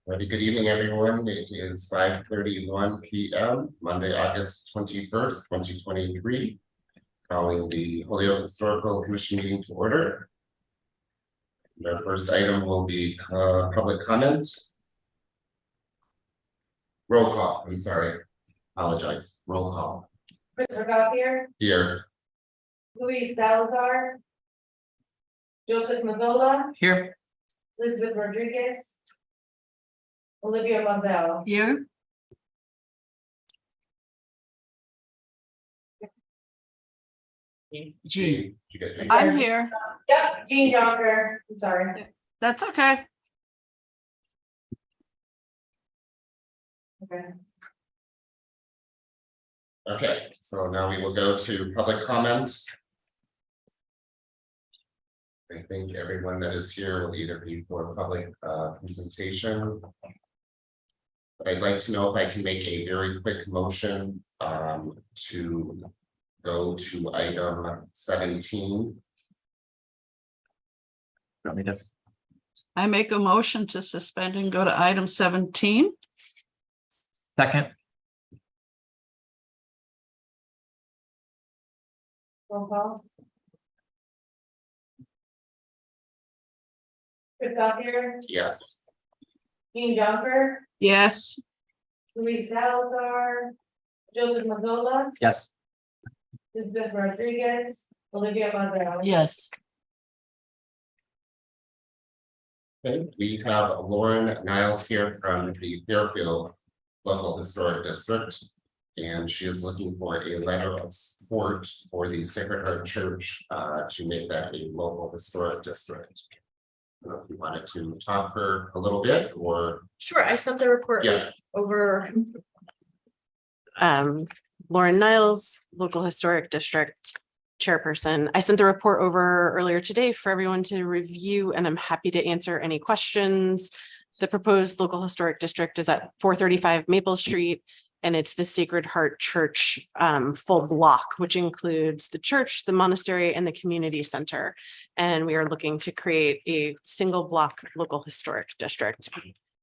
Very good evening, everyone. It is 5:31 p.m. Monday, August 21st, 2023. Calling the Holyoke Historical Commission meeting to order. And our first item will be public comment. Roll call. I'm sorry. Apologize. Roll call. Christopher Gauthier, Here. Luis Salazar, Joseph Mazzola, Here. Elizabeth Rodriguez, Olivia Mausel. Here. G. Did you get G? I'm here. Yep, Jean Jonker, I'm sorry. That's okay. Okay. Okay, so now we will go to public comment. I think everyone that is here will either be for public presentation. But I'd like to know if I can make a very quick motion to go to item 17. I make a motion to suspend and go to item 17. Second. Roll call. Chris Gauthier, Yes. Jean Jonker, Yes. Luis Salazar, Joseph Mazzola, Yes. Elizabeth Rodriguez, Olivia Mausel. Yes. Okay, we have Lauren Niles here from the Fairfield Local Historic District. And she is looking for a letter of support for the Sacred Heart Church to make that a local historic district. I don't know if you wanted to talk for a little bit or. Sure, I sent the report Yeah. over. Lauren Niles, local historic district chairperson. I sent the report over earlier today for everyone to review, and I'm happy to answer any questions. The proposed local historic district is at 435 Maple Street, and it's the Sacred Heart Church full block, which includes the church, the monastery, and the community center. And we are looking to create a single block local historic district.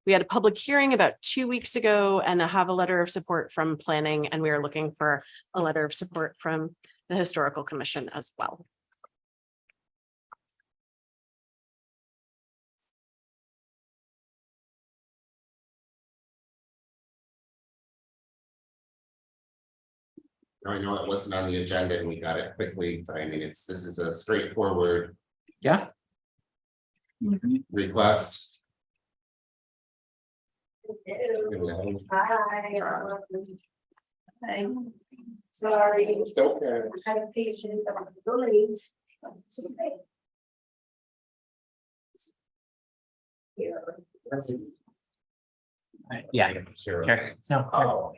We had a public hearing about 2 weeks ago, and I have a letter of support from planning, and we are looking for a letter of support from the Historical Commission as well. I know it wasn't on the agenda and we got it quickly, but I mean, this is a straightforward Yeah. request. Hi. Hi. Sorry. It's okay. I had a patient that was late. It's okay. Here. Yeah. Sure. Here. No. Oh.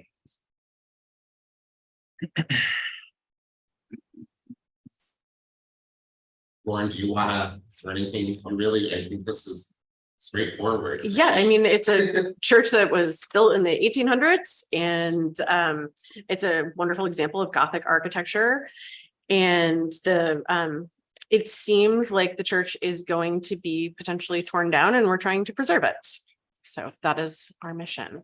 Lauren, do you wanna, is there anything you really, I think this is straightforward. Yeah, I mean, it's a church that was built in the 1800s, and it's a wonderful example of Gothic architecture. And it seems like the church is going to be potentially torn down, and we're trying to preserve it. So that is our mission.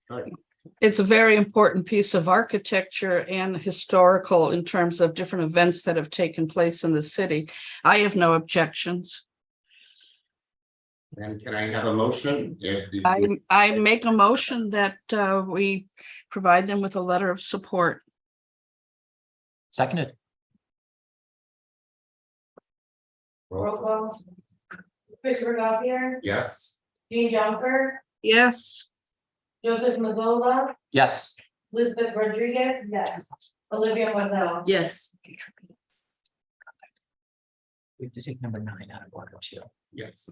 Right. It's a very important piece of architecture and historical in terms of different events that have taken place in the city. I have no objections. And can I have a motion? If the- I make a motion that we provide them with a letter of support. Seconded. Roll call. Christopher Gauthier, Yes. Jean Jonker, Yes. Joseph Mazzola, Yes. Elizabeth Rodriguez. Yes. Olivia Mausel. Yes. We have to take number 9 out of order too. Yes.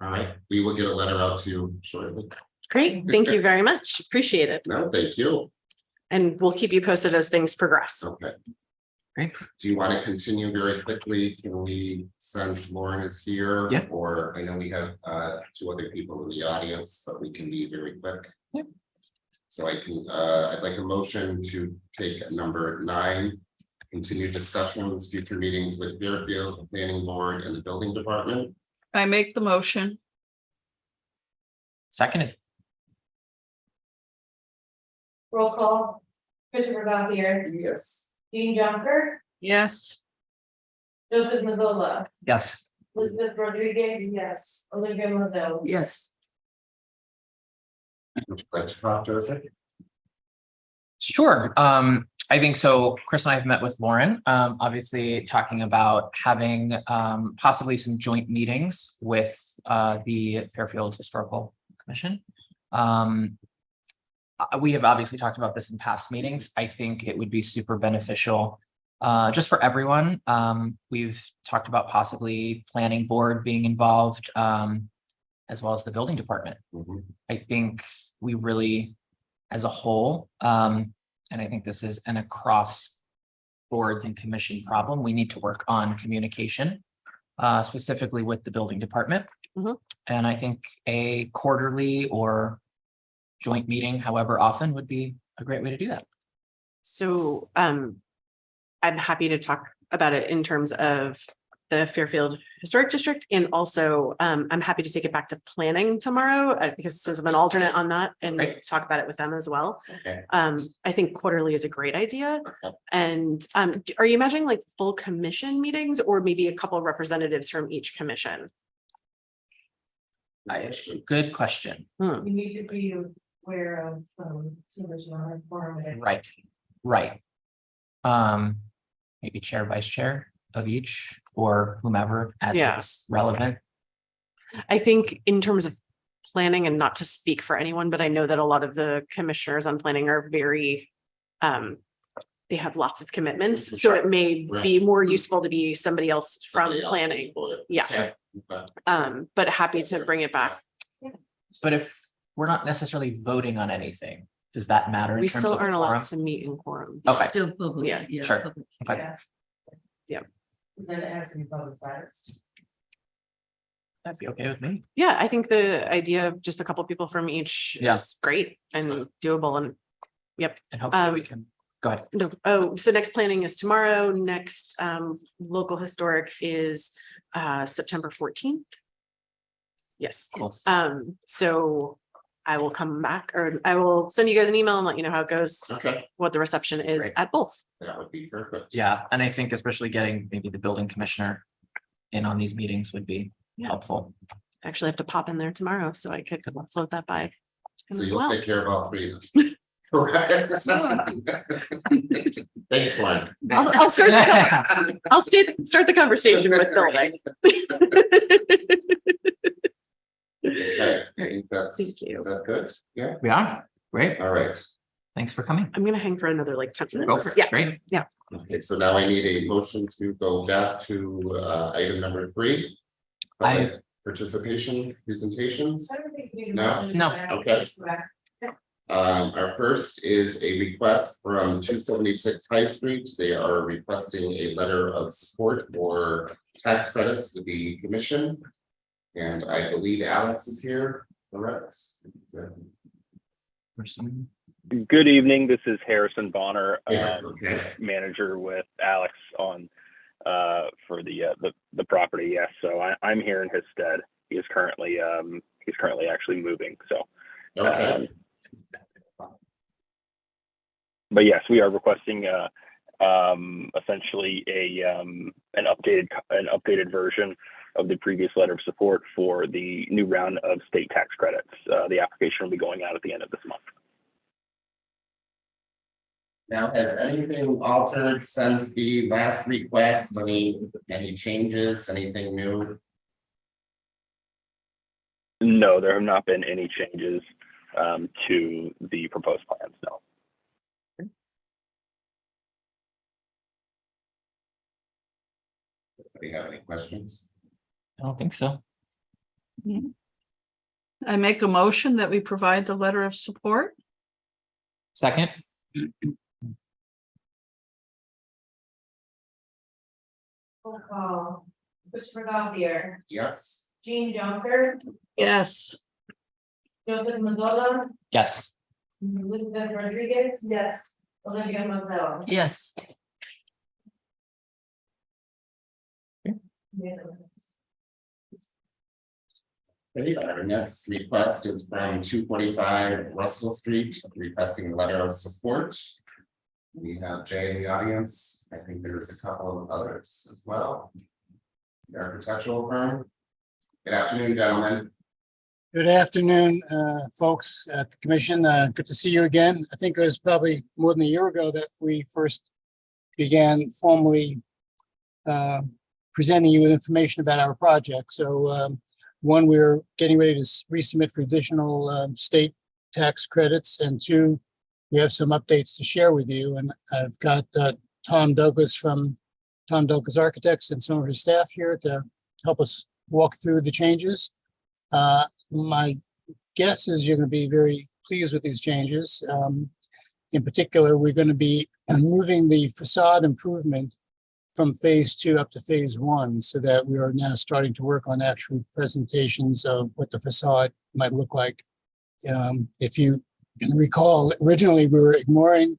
All right, we will get a letter out to you shortly. Great. Thank you very much. Appreciate it. No, thank you. And we'll keep you posted as things progress. Okay. Great. Do you want to continue very quickly? Can we, since Lauren is here? Yeah. Or I know we have 2 other people in the audience, but we can be very quick. Yeah. So I can, I'd like a motion to take number 9, continue discussions, future meetings with Fairfield, the planning board and the building department. I make the motion. Seconded. Roll call. Christopher Gauthier, Yes. Jean Junker, Yes. Joseph Mazola, Yes. Elizabeth Rodriguez. Yes. Olivia Mausel. Yes. Would you like to talk to us? Sure. I think so. Chris and I have met with Lauren, obviously talking about having possibly some joint meetings with the Fairfield Historical Commission. We have obviously talked about this in past meetings. I think it would be super beneficial just for everyone. We've talked about possibly planning board being involved, as well as the building department. Mhm. I think we really, as a whole, and I think this is an across boards and commission problem, we need to work on communication, specifically with the building department. Mhm. And I think a quarterly or joint meeting, however often, would be a great way to do that. So I'm happy to talk about it in terms of the Fairfield Historic District, and also I'm happy to take it back to planning tomorrow because since I'm an alternate on that, and Great. talk about it with them as well. Okay. I think quarterly is a great idea. Okay. And are you imagining like full commission meetings or maybe a couple of representatives from each commission? Good question. You need to be aware of submission on informative. Right. Maybe chair, vice chair of each, or whomever as Yeah. it's relevant. I think in terms of planning, and not to speak for anyone, but I know that a lot of the commissioners on planning are very, they have lots of commitments, so it may be more useful to be somebody else from planning. Yeah. Okay. But happy to bring it back. But if we're not necessarily voting on anything, does that matter? in We terms still of the aren't quorum? allowed to meet in quorum. Okay, Still public. Yeah. sure. public. Okay, Then it has to be publicized. that'd be okay with me. Yeah, I think the idea of just a couple people from each Yeah. is great and doable, and And hopefully we can, go ahead. no, oh, so next planning is tomorrow. Next local historic is September 14th. Yes. Cool. So I will come back, or I will send you guys an email and let you know how it goes, Okay, what the reception is Great. at both. that would be perfect. Yeah, and I think especially getting maybe the building commissioner in on these meetings would be Yeah. helpful. I actually have to pop in there tomorrow, so I could float that by So as you'll well. take care of all three of them. Correct. Thanks, Lauren. I'll start start the conversation with building. Okay, I think that's, Thank you. is that good? Yeah, Yeah, great. all right. Thanks for coming. I'm gonna hang for another like 10 Go minutes. for it. Yeah, Great. Okay, so now I need a motion to go back to item number 3. I- Public participation presentations. I don't think we need a No? motion to No. go back. Okay. Just go back. Our first is a request from 276 High Street. They are requesting a letter of support for tax credits with the commission. And I believe Alex is here, correct? Person. Good evening. This is Harrison Bonner, Yeah, okay. manager with Alex on for the property. Yes, so I'm here in his stead. He's currently actually moving. So, Okay, but yes, we are requesting essentially an updated version of the previous letter of support for the new round of state tax credits. The application will be going out at the end of this month. now has anything altered since the last request? Any changes, anything new? No, there have not been any changes to the proposed plans. No. Do you have any questions? I don't think so. I make a motion that we provide the letter of support. Second, Roll call. Christopher Gauthier, Yes. Jean Junker, Yes. Joseph Mazola, yes. Elizabeth Rodriguez. Yes. Olivia Mausel. Yes. Okay, our next request is from 245 Russell Street, requesting a letter of support. We have Jay in the audience. I think there's a couple of others as well. The architectural firm. Good afternoon, gentlemen. Good afternoon, folks at the commission. Good to see you again. I think it was probably more than a year ago that we first began formally presenting you with information about our project. So one, we're getting ready to resubmit for additional state tax credits, and two, we have some updates to share with you. And I've got Tom Douglas from Tom Douglas Architects and some of his staff here to help us walk through the changes. My guess is you're going to be very pleased with these changes. In particular, we're going to be moving the facade improvement from phase 2 up to phase 1, so that we are now starting to work on actual presentations of what the facade might look like. If you recall, originally we were ignoring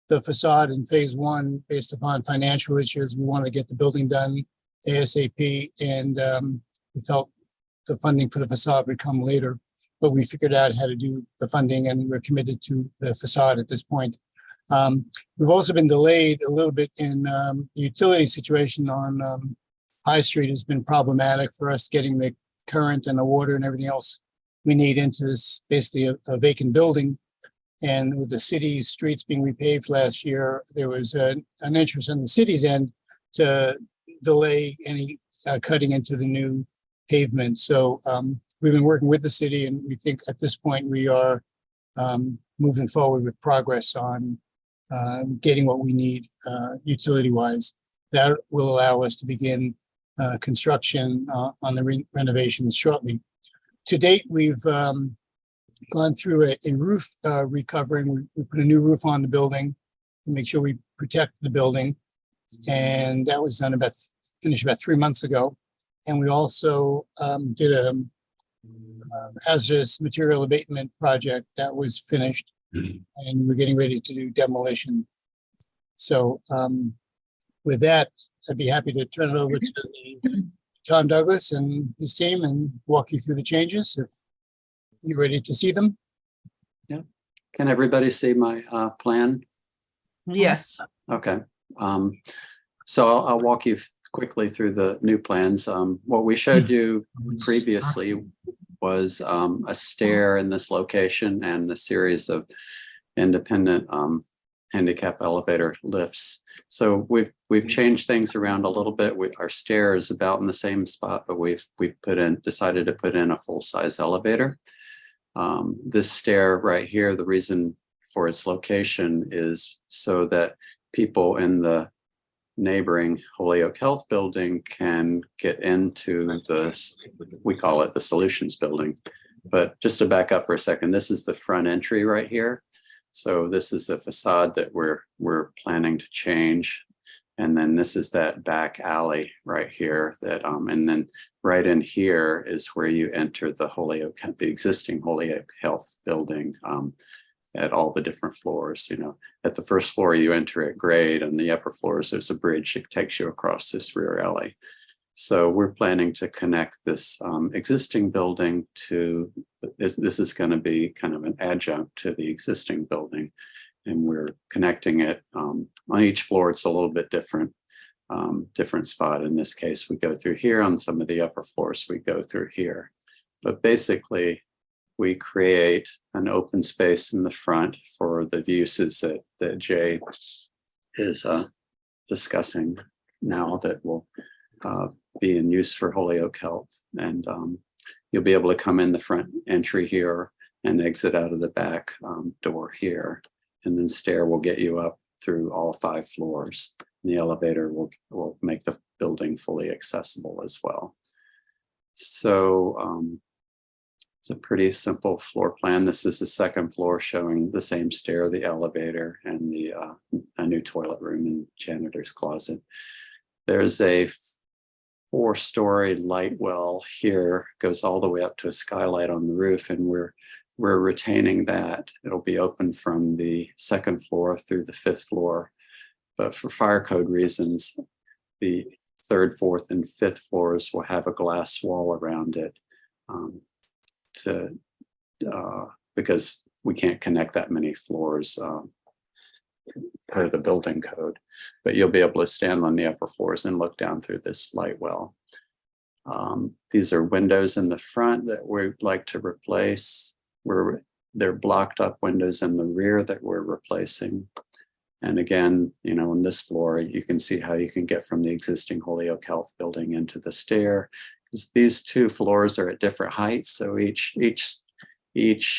the facade in phase 1 based upon financial issues. We wanted to get the building done ASAP, and we felt the funding for the facade would come later, but we figured out how to do the funding, and we're committed to the facade at this point. We've also been delayed a little bit in the utility situation on High Street has been problematic for us getting the current and the water and everything else we need into this basically a vacant building. And with the city's streets being repaved last year, there was an interest on the city's end to delay any cutting into the new pavement. So we've been working with the city, and we think at this point we are moving forward with progress on getting what we need utility wise. That will allow us to begin construction on the renovations shortly. To date, we've gone through a roof recovering. We put a new roof on the building to make sure we protect the building. And that was done finished about 3 months ago. And we also did a hazardous material abatement project that was finished, and we're getting ready to do demolition. So with that, I'd be happy to turn it over to Tom Douglas and his team and walk you through the changes if you're ready to see them. Can everybody see my plan? Yes. Okay. So I'll walk you quickly through the new plans. What we showed you previously was a stair in this location and a series of independent handicap elevator lifts. So we've changed things around a little bit. Our stair is about in the same spot, but we've decided to put in a full-size elevator. This stair right here, the reason for its location is so that people in the neighboring Holyoke Health building can get into we call it the Solutions building. But just to back up for a second, this is the front entry right here. So this is the facade that we're planning to change. And then this is that back alley right here that, and then right in here is where you enter the existing Holyoke Health building. At all the different floors, at the first floor you enter at grade, and the upper floors there's a bridge that takes you across this rear alley. So we're planning to connect this existing building to this is going to be kind of an adjunct to the existing building, and we're connecting it on each floor. It's a little bit different spot. In this case, we go through here. On some of the upper floors we go through here, but basically we create an open space in the front for the uses that Jay is discussing now that will be in use for Holyoke Health. And you'll be able to come in the front entry here and exit out of the back door here. And then stair will get you up through all 5 floors. And the elevator will make the building fully accessible as well. So it's a pretty simple floor plan. This is the second floor showing the same stair, the elevator, and a new toilet room and janitor's closet. There's a 4-story light well here, goes all the way up to a skylight on the roof, and we're retaining that. It'll be open from the 2nd floor through the 5th floor, but for fire code reasons, the 3rd, 4th, and 5th floors will have a glass wall around it. because we can't connect that many floors per the building code, but you'll be able to stand on the upper floors and look down through this light well. These are windows in the front that we'd like to replace. They're blocked up windows in the rear that we're replacing. And again, you know, on this floor, you can see how you can get from the existing Holyoke Health building into the stair, because these two floors are at different heights. So each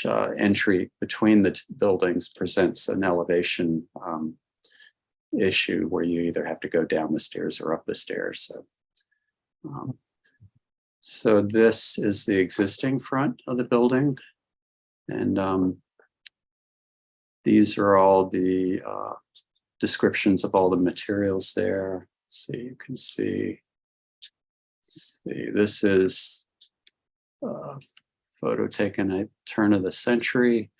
entry between the two buildings presents an elevation issue where you either have to go down the stairs or up the stairs. So this is the existing front of the building. And these are all the descriptions of all the materials there. So you can see this is a photo taken at turn of the century.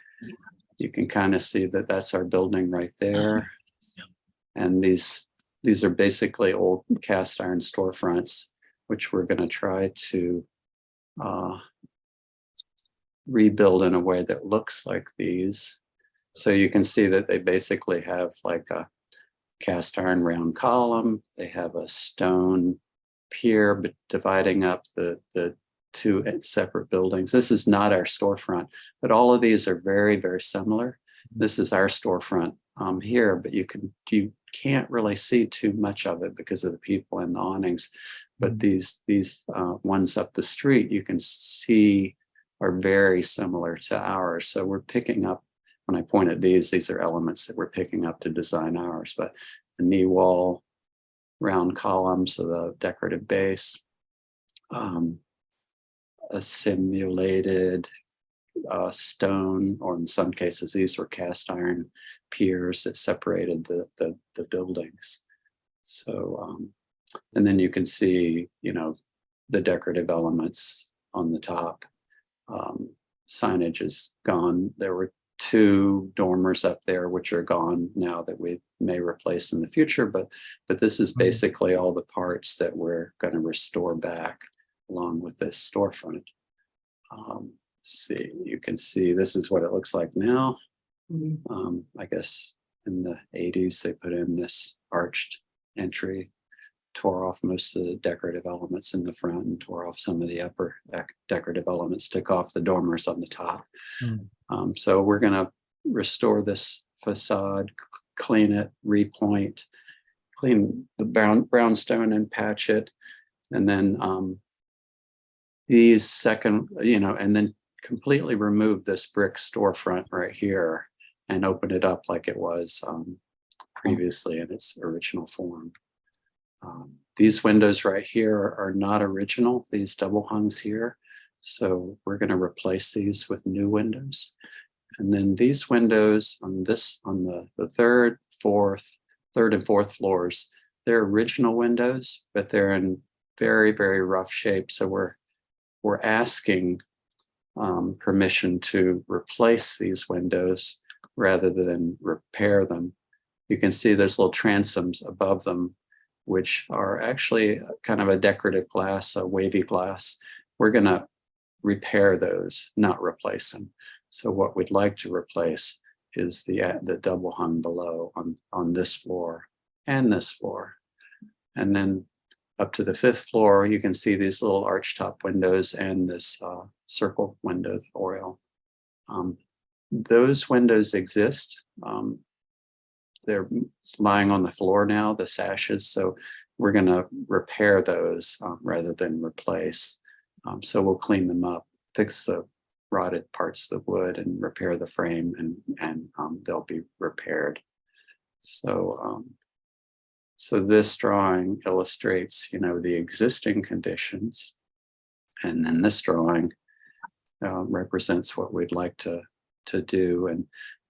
You can kind of see that that's our building right there. And these are basically old cast iron storefronts, which we're going to try to rebuild in a way that looks like these. So you can see that they basically have like a cast iron round column. They have a stone pier dividing up the two separate buildings. This is not our storefront, but all of these are very, very similar. This is our storefront here, but you can't really see too much of it because of the people in the awnings. But these ones up the street, you can see are very similar to ours. So we're picking up, when I point at these are elements that we're picking up to design ours. But the knee wall, round columns of the decorative base, a simulated stone, or in some cases, these were cast iron piers that separated the buildings. So, and then you can see, you know, the decorative elements on the top. Signage is gone. There were two dormers up there, which are gone now that we may replace in the future, but this is basically all the parts that we're going to restore back along with this storefront. See, you can see this is what it looks like now. I guess in the 80s they put in this arched entry, tore off most of the decorative elements in the front and tore off some of the upper decorative elements, took off the dormers on the top. So we're going to restore this facade, clean it, repoint, clean the brownstone and patch it. And then these second, you know, and then completely remove this brick storefront right here and open it up like it was previously in its original form. These windows right here are not original, these double hungs here. So we're going to replace these with new windows. And then these windows on the third and fourth floors, they're original windows, but they're in very, very rough shape. So we're asking permission to replace these windows rather than repair them. You can see there's little transoms above them, which are actually kind of a decorative glass, a wavy glass. We're going to repair those, not replace them. So what we'd like to replace is the double hung below on this floor and this floor. And then up to the fifth floor, you can see these little arch top windows and this circle window, the oriel. Those windows exist. They're lying on the floor now, the sashes. So we're going to repair those rather than replace. So we'll clean them up, fix the rotted parts of the wood and repair the frame, and they'll be repaired. So this drawing illustrates, you know, the existing conditions. And then this drawing represents what we'd like to do. And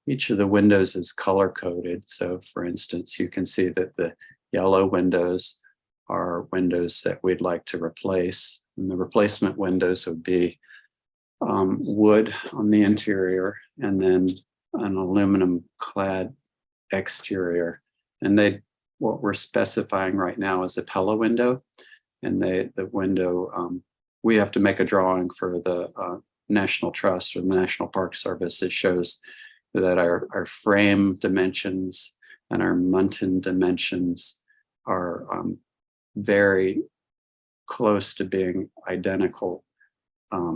each of the windows is color coded. So for instance, you can see that the yellow windows are windows that we'd like to replace. And the replacement windows would be wood on the interior and then an aluminum clad exterior. And what we're specifying right now is a Pella window. And the window, we have to make a drawing for the National Trust or the National Park Service, it shows that our frame dimensions and our muntin dimensions are very close to being identical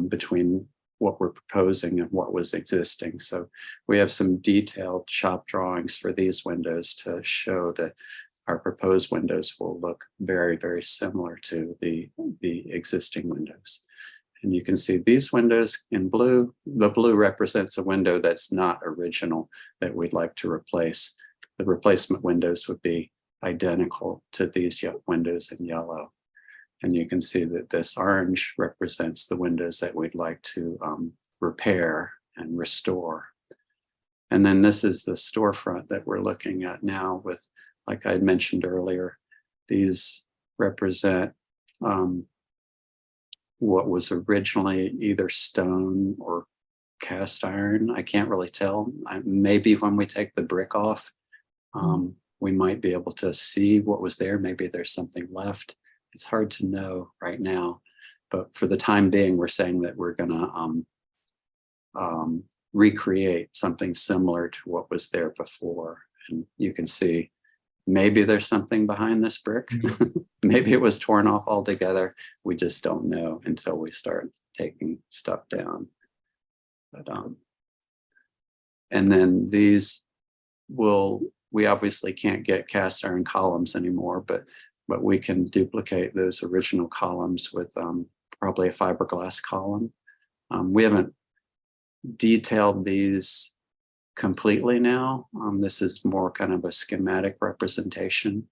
between what we're proposing and what was existing. So we have some detailed shop drawings for these windows to show that our proposed windows will look very, very similar to the existing windows. And you can see these windows in blue. The blue represents a window that's not original that we'd like to replace. The replacement windows would be identical to these windows in yellow. And you can see that this orange represents the windows that we'd like to repair and restore. And then this is the storefront that we're looking at now with, like I mentioned earlier, these represent what was originally either stone or cast iron. I can't really tell. Maybe when we take the brick off, we might be able to see what was there. Maybe there's something left. It's hard to know right now, but for the time being, we're saying that we're gonna recreate something similar to what was there before. And you can see maybe there's something behind this brick. Maybe it was torn off altogether. We just don't know until we start taking stuff down. But and then these we obviously can't get cast iron columns anymore, but we can duplicate those original columns with probably a fiberglass column. We haven't detailed these completely now. This is more kind of a schematic representation,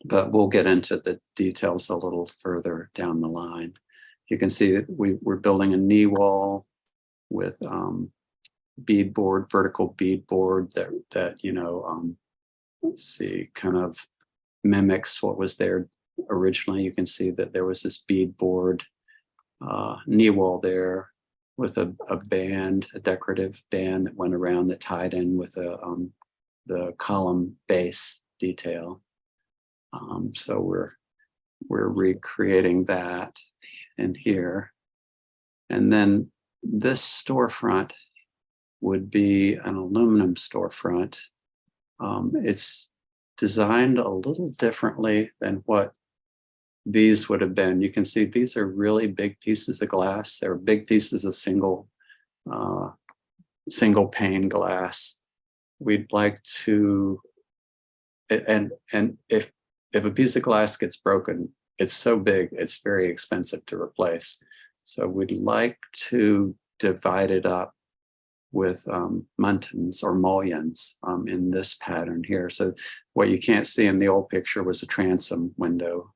but we'll get into the details a little further down the line. You can see that we're building a knee wall with beadboard, vertical beadboard that you know, let's see, kind of mimics what was there originally. You can see that there was this beadboard knee wall there with a band, a decorative band that went around that tied in with the column base detail. So we're recreating that in here. And then this storefront would be an aluminum storefront. It's designed a little differently than what these would have been. You can see these are really big pieces of glass. They're big pieces of single pane glass. We'd like to, and if a piece of glass gets broken, it's so big, it's very expensive to replace. So we'd like to divide it up with muntins or mullions in this pattern here. So what you can't see in the old picture was a transom window.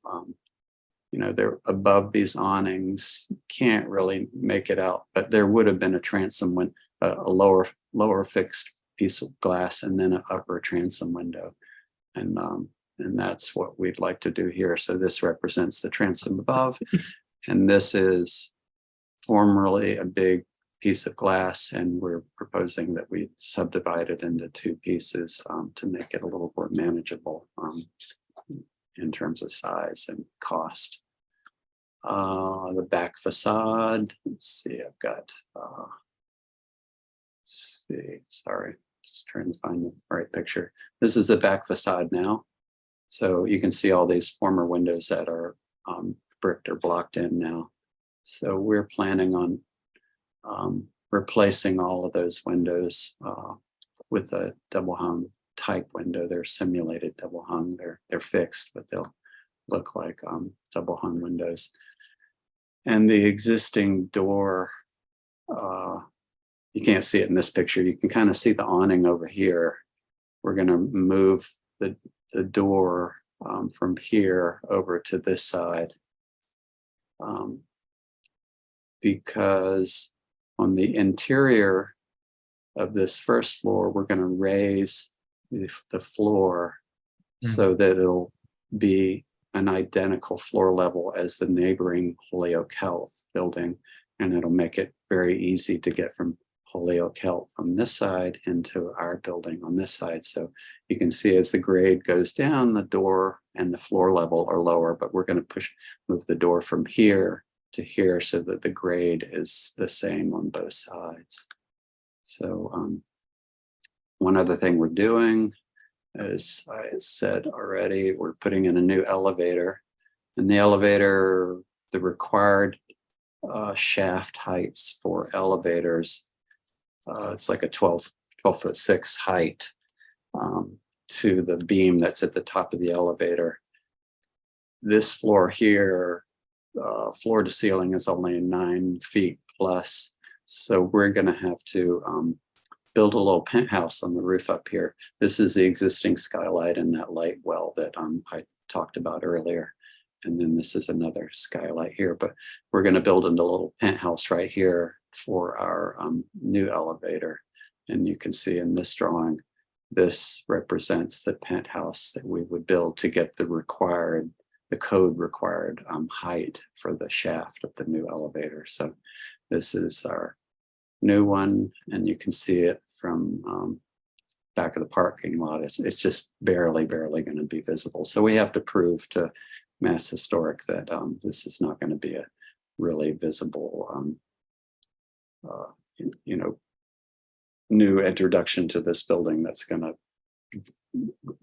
You know, they're above these awnings, can't really make it out, but there would have been a transom window, a lower fixed piece of glass, and then an upper transom window. And that's what we'd like to do here. So this represents the transom above, and this is formerly a big piece of glass, and we're proposing that we subdivide it into two pieces to make it a little more manageable in terms of size and cost. The back facade, let's see, I've got, let's see, sorry, just trying to find the right picture. This is the back facade now. So you can see all these former windows that are bricked or blocked in now. So we're planning on replacing all of those windows with a double hung type window. They're simulated double hung. They're fixed, but they'll look like double hung windows. And the existing door, you can't see it in this picture. You can kind of see the awning over here. We're going to move the door from here over to this side because on the interior of this first floor, we're going to raise the floor so that it'll be an identical floor level as the neighboring Holyoke Health building, and it'll make it very easy to get from Holyoke Health on this side into our building on this side. So you can see as the grade goes down, the door and the floor level are lower, but we're going to move the door from here to here so that the grade is the same on both sides. So one other thing we're doing, as I said already, we're putting in a new elevator. And the elevator, the required shaft heights for elevators, it's like a 12'6" height to the beam that's at the top of the elevator. This floor here, floor to ceiling is only 9 feet plus. So we're going to have to build a little penthouse on the roof up here. This is the existing skylight and that light well that I talked about earlier. And then this is another skylight here, but we're going to build a little penthouse right here for our new elevator. And you can see in this drawing, this represents the penthouse that we would build to get the code required height for the shaft of the new elevator. So this is our new one, and you can see it from back of the parking lot. It's just barely going to be visible. So we have to prove to Mass Historic that this is not going to be a really visible, new introduction to this building that's going to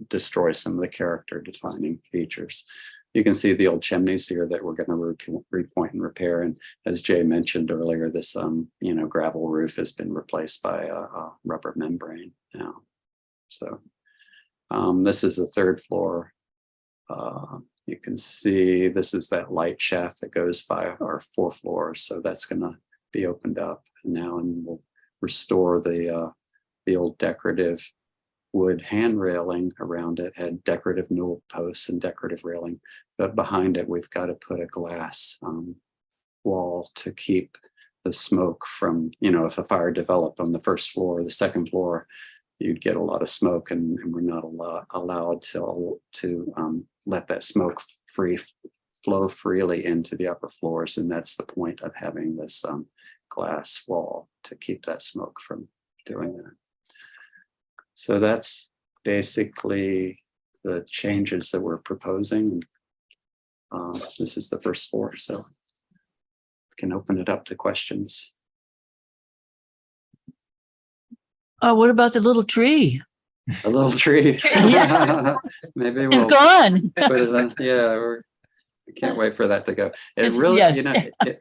destroy some of the character defining features. You can see the old chimneys here that we're going to repoint and repair. And as Jay mentioned earlier, this gravel roof has been replaced by a rubber membrane now. So this is the third floor. You can see this is that light shaft that goes 5 or 4 floors. So that's going to be opened up now, and we'll restore the old decorative wood hand railing around it. Had decorative newel posts and decorative railing, but behind it we've got to put a glass wall to keep the smoke from, if a fire developed on the first floor or the second floor, you'd get a lot of smoke, and we're not allowed to let that smoke flow freely into the upper floors. And that's the point of having this glass wall, to keep that smoke from doing that. So that's basically the changes that we're proposing. This is the first floor, so we can open it up to questions. What about the little tree? A little tree. Yeah. Maybe It's we'll gone. put it on. Yeah, I can't wait for that to go. It It's- really, yes.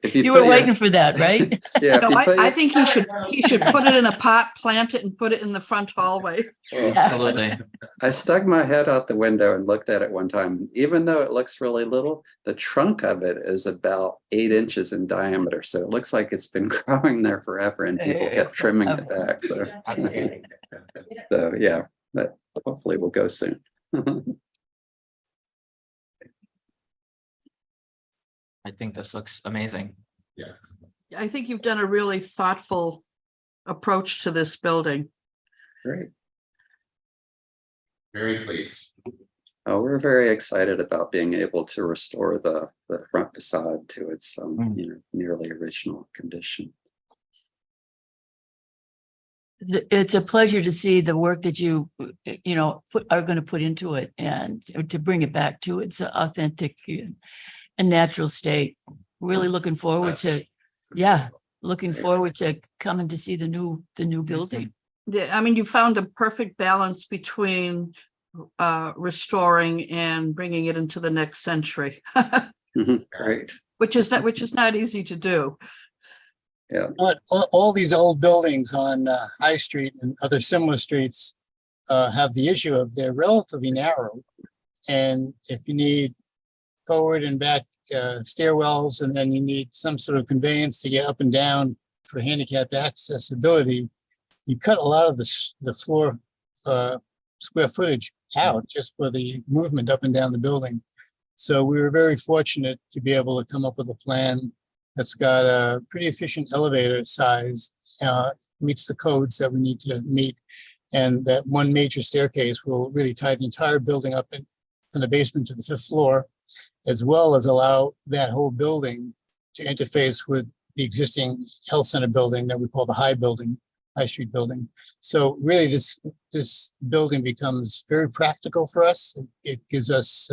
if you You put were your- waiting for that, right? Yeah, if No, you put I your- think he should put it in a pot, plant it, and put it in the front hallway. well, Absolutely. I stuck my head out the window and looked at it one time. Even though it looks really little, the trunk of it is about 8 inches in diameter. So it looks like it's been growing there forever, and people kept trimming it back. So, That's okay. so yeah, that hopefully will go soon. I think this looks amazing. Yes. I think you've done a really thoughtful approach to this building. Great. Very pleased. Oh, we're very excited about being able to restore the front facade to its nearly original condition. It's a pleasure to see the work that you are going to put into it, and to bring it back to its authentic and natural state. Really looking forward to, coming to see the new building. Yeah, I mean, you found a perfect balance between restoring and bringing it into the next century, Great. which is not easy to do. Yeah. But all these old buildings on High Street and other similar streets have the issue of they're relatively narrow. And if you need forward and back stairwells, and then you need some sort of conveyance to get up and down for handicapped accessibility, you cut a lot of the floor square footage out just for the movement up and down the building. So we were very fortunate to be able to come up with a plan that's got a pretty efficient elevator size, meets the codes that we need to meet. And that one major staircase will really tie the entire building up from the basement to the 5th floor, as well as allow that whole building to interface with the existing health center building that we call the High Street building. So really this building becomes very practical for us. It gives us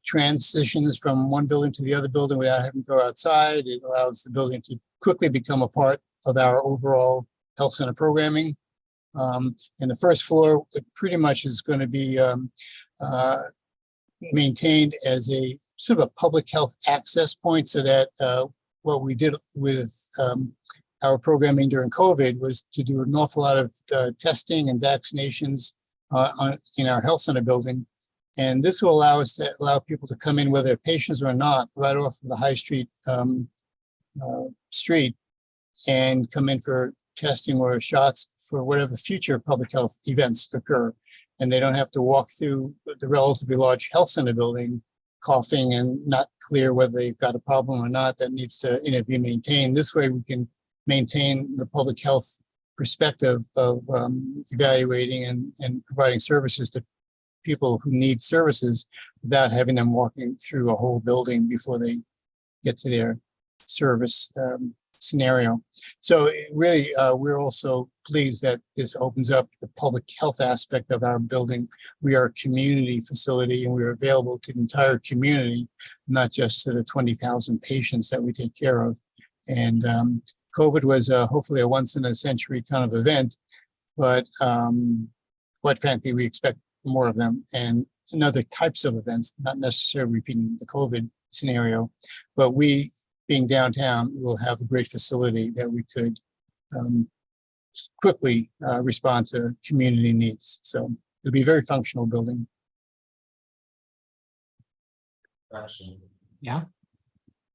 transitions from one building to the other building without having to go outside. It allows the building to quickly become a part of our overall health center programming. And the first floor, it pretty much is going to be maintained as a sort of a public health access point, so that what we did with our programming during COVID was to do an awful lot of testing and vaccinations in our health center building. And this will allow us to allow people to come in, whether they're patients or not, right off of the high street street, and come in for testing or shots for whatever future public health events occur. And they don't have to walk through the relatively large health center building coughing and not clear whether they've got a problem or not that needs to be maintained. This way we can maintain the public health perspective of evaluating and providing services to people who need services without having them walking through a whole building before they get to their service scenario. So really, we're also pleased that this opens up the public health aspect of our building. We are a community facility and we're available to the entire community, not just to the 20,000 patients that we take care of. And COVID was hopefully a once in a century kind of event, but quite frankly, we expect more of them and other types of events, not necessarily repeating the COVID scenario, but we, being downtown, will have a great facility that we could quickly respond to community needs. So it'll be a very functional building. Action. Yeah.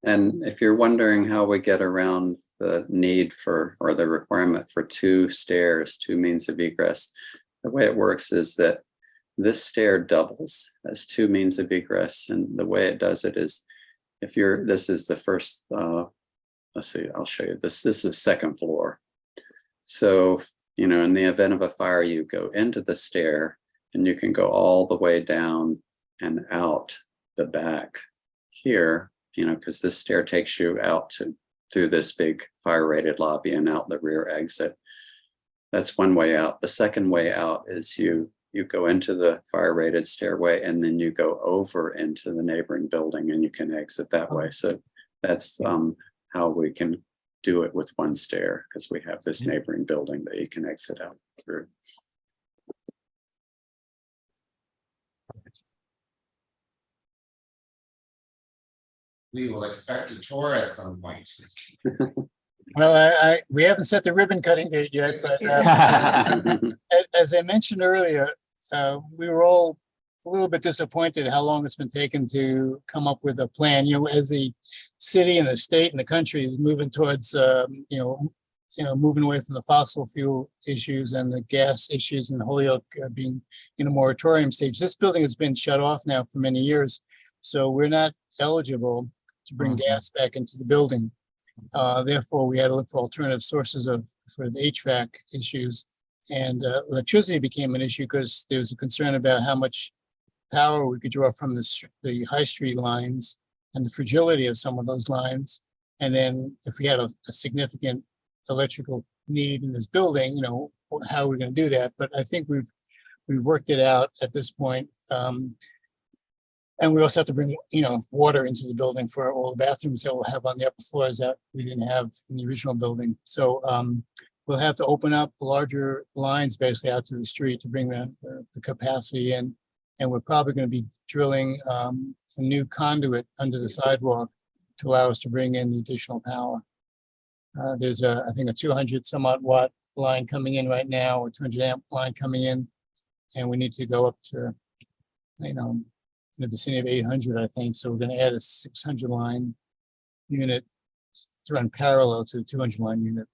And if you're wondering how we get around the need for, or the requirement for 2 stairs, 2 means of egress, the way it works is that this stair doubles as 2 means of egress. And the way it does it is, if you're, this is the first, let's see, I'll show you this. This is 2nd floor. So, in the event of a fire, you go into the stair and you can go all the way down and out the back here, because this stair takes you out through this big fire rated lobby and out the rear exit. That's one way out. The second way out is you go into the fire rated stairway and then you go over into the neighboring building and you can exit that way. So that's how we can do it with 1 stair, because we have this neighboring building that you can exit out through. We will expect a tour at some point. Well, we haven't set the ribbon cutting date yet, but as I mentioned earlier, we were all a little bit disappointed how long it's been taken to come up with a plan. As the city and the state and the country is moving towards, moving away from the fossil fuel issues and the gas issues and Holyoke being in a moratorium stage. This building has been shut off now for many years, so we're not eligible to bring gas back into the building. Therefore, we had to look for alternative sources for the HVAC issues. And electricity became an issue because there was a concern about how much power we could draw from the high street lines and the fragility of some of those lines. And then if we had a significant electrical need in this building, how are we going to do that? But I think we've worked it out at this point. And we also have to bring, water into the building for all the bathrooms that we'll have on the upper floors that we didn't have in the original building. So we'll have to open up larger lines basically out to the street to bring the capacity in. And we're probably going to be drilling a new conduit under the sidewalk to allow us to bring in the additional power. There's I think a 200 some odd watt line coming in right now, or 200 amp line coming in. And we need to go up to, in the vicinity of 800, I think. So we're going to add a 600 line unit to run parallel to the 200 line unit.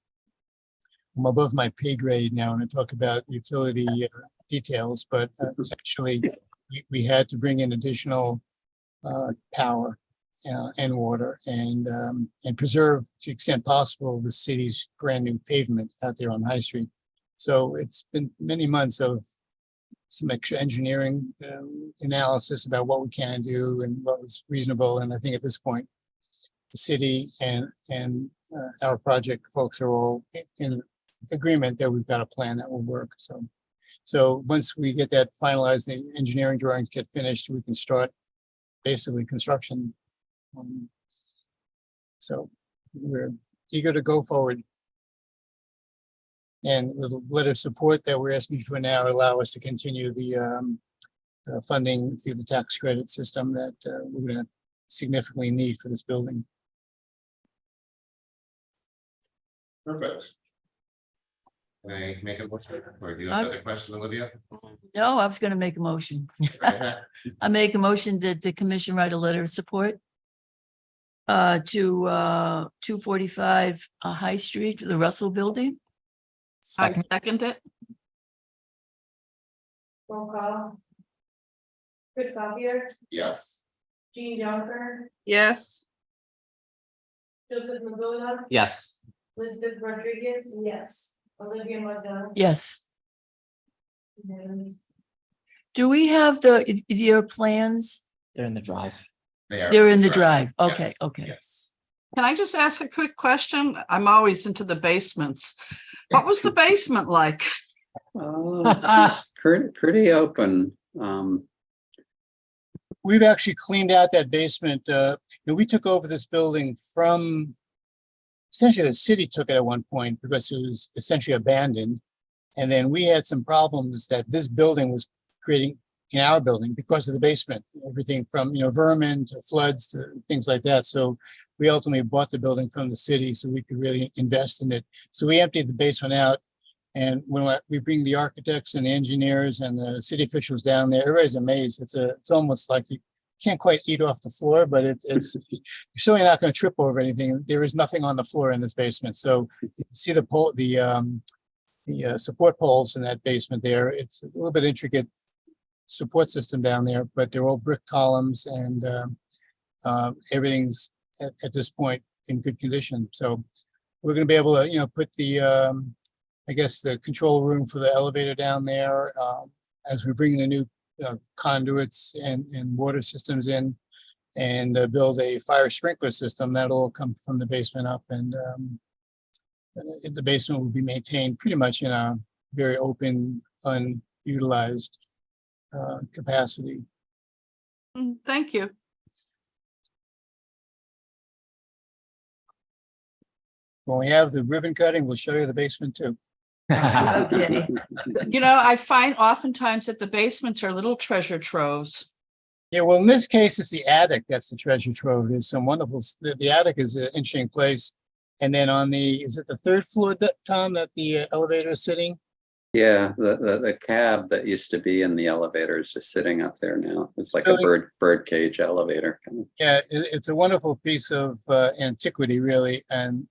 I'm above my pay grade now and I talk about utility details, but essentially we had to bring in additional power and water and preserve, to the extent possible, the city's brand new pavement out there on High Street. So it's been many months of some extra engineering analysis about what we can do and what was reasonable. And I think at this point, the city and our project folks are all in agreement that we've got a plan that will work. So once we get that finalized, the engineering drawings get finished, we can start basically construction. So we're eager to go forward. And with a letter of support that we're asking for now allow us to continue the funding through the tax credit system that we're gonna significantly need for this building. Perfect. Can I make a motion, or do you have another question, Olivia? No, I was gonna make a motion. Go ahead. I make a motion that the commission write a letter of support to 245 High Street, the Russell Building. I Second, second it. Roll call. Chris Copier, Yes. Jean Jonker, Yes. Joseph Magola, yes. Elizabeth Rodriguez. Yes. Olivia Mausel. Yes. And Do we have your plans? They're in the drive. They're in the drive. Okay, Yes, okay. Yes. Can I just ask a quick question? I'm always into the basements. What was the basement like? It's pretty open. We've actually cleaned out that basement. We took over this building from, essentially the city took it at one point because it was essentially abandoned. And then we had some problems that this building was creating in our building because of the basement, everything from, vermin to floods to things like that. So we ultimately bought the building from the city so we could really invest in it. So we emptied the basement out. And when we bring the architects and the engineers and the city officials down there, everybody's amazed. It's almost like you can't quite eat off the floor, but it's you're certainly not going to trip over anything. There is nothing on the floor in this basement. So you can see the support poles in that basement there. It's a little bit intricate support system down there, but they're all brick columns and everything's at this point in good condition. So we're going to be able to, put the I guess the control room for the elevator down there as we bring the new conduits and water systems in and build a fire sprinkler system. That'll all come from the basement up, and the basement will be maintained pretty much in a very open, unutilized capacity. Thank you. When we have the ribbon cutting, we'll show you the basement too. Okay. I find oftentimes that the basements are little treasure troves. Yeah, well, in this case, it's the attic that's the treasure trove. There's some wonderful, the attic is an interesting place. And then is it the third floor, Tom, that the elevator is sitting? Yeah, the cab that used to be in the elevator is just sitting up there now. It's like Really? a bird cage elevator. Yeah, it's a wonderful piece of antiquity, really. And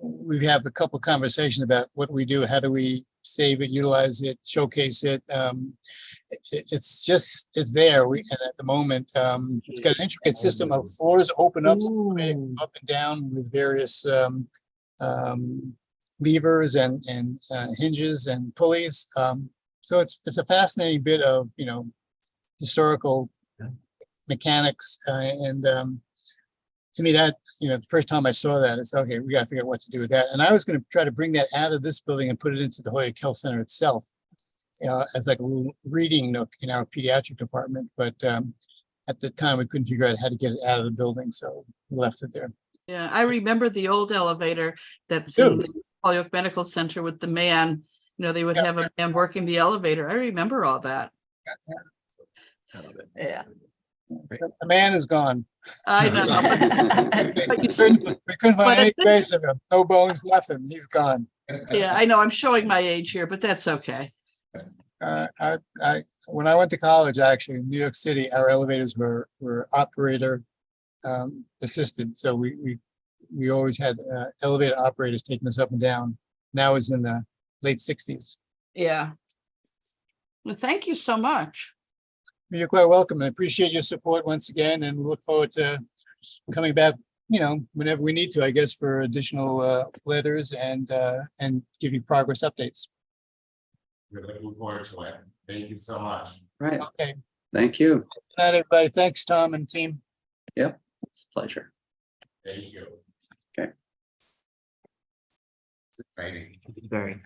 we have a couple conversations about what we do, how do we save it, utilize it, showcase it. It's there. And at the moment, it's got an intricate system of floors open up, Ooh. up and down with various levers and hinges and pulleys. So it's a fascinating bit of, historical mechanics. To me, that, the first time I saw that, it's okay, we got to figure out what to do with that. And I was going to try to bring that out of this building and put it into the Hoyok Health Center itself as like a little reading nook in our pediatric department. But at the time, we couldn't figure out how to get it out of the building, so we left it there. Yeah, I remember the old elevator that's in the Holyoke Medical Center with the man. They would have a man working the elevator. I remember all that. Yeah, The man is gone. I know. We couldn't But find any at this- trace of him. No bones, nothing. He's gone. Yeah, I know. I'm showing my age here, but that's okay. When I went to college, actually in New York City, our elevators were operator assisted. So we always had elevator operators taking us up and down. Now it's in the late 60s. Yeah. Well, thank you so much. You're quite welcome. I appreciate your support once again, and look forward to coming back, whenever we need to, I guess, for additional letters and give you progress updates. We're looking forward to it. Thank you so much. Right. Okay. Thank you. Good night, everybody. Thanks, Tom and team. Yep. It's a pleasure. Thank you. Okay. It's exciting. Very.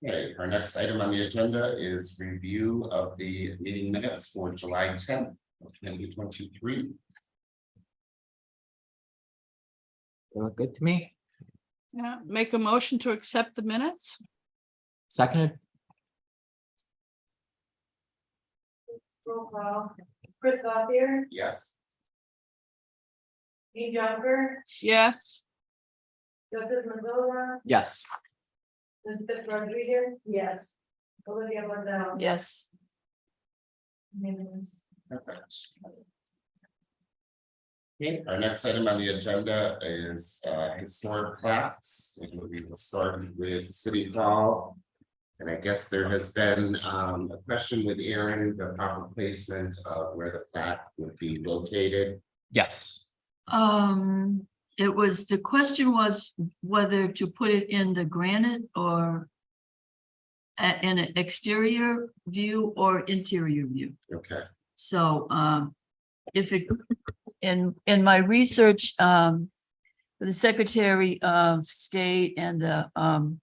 Okay, our next item on the agenda is review of the meeting minutes for July 10th of 2023. They look good to me. Yeah, make a motion to accept the minutes. Seconded. Roll call. Chris Gothier, Yes. Dean Jonker, Yes, Joseph Mazola, Yes. Elizabeth Rodriguez. Yes. Olivia Mazel. Yes, Unanimous. Perfect. Okay, our next item on the agenda is historic plaques. And we will start with City Hall. And I guess there has been a question with Aaron, the proper placement of where the plaque would be located. Yes. it was, the question was whether to put it in the granite or in an exterior view or interior view. Okay, So, if it, in my research, the Secretary of State and the,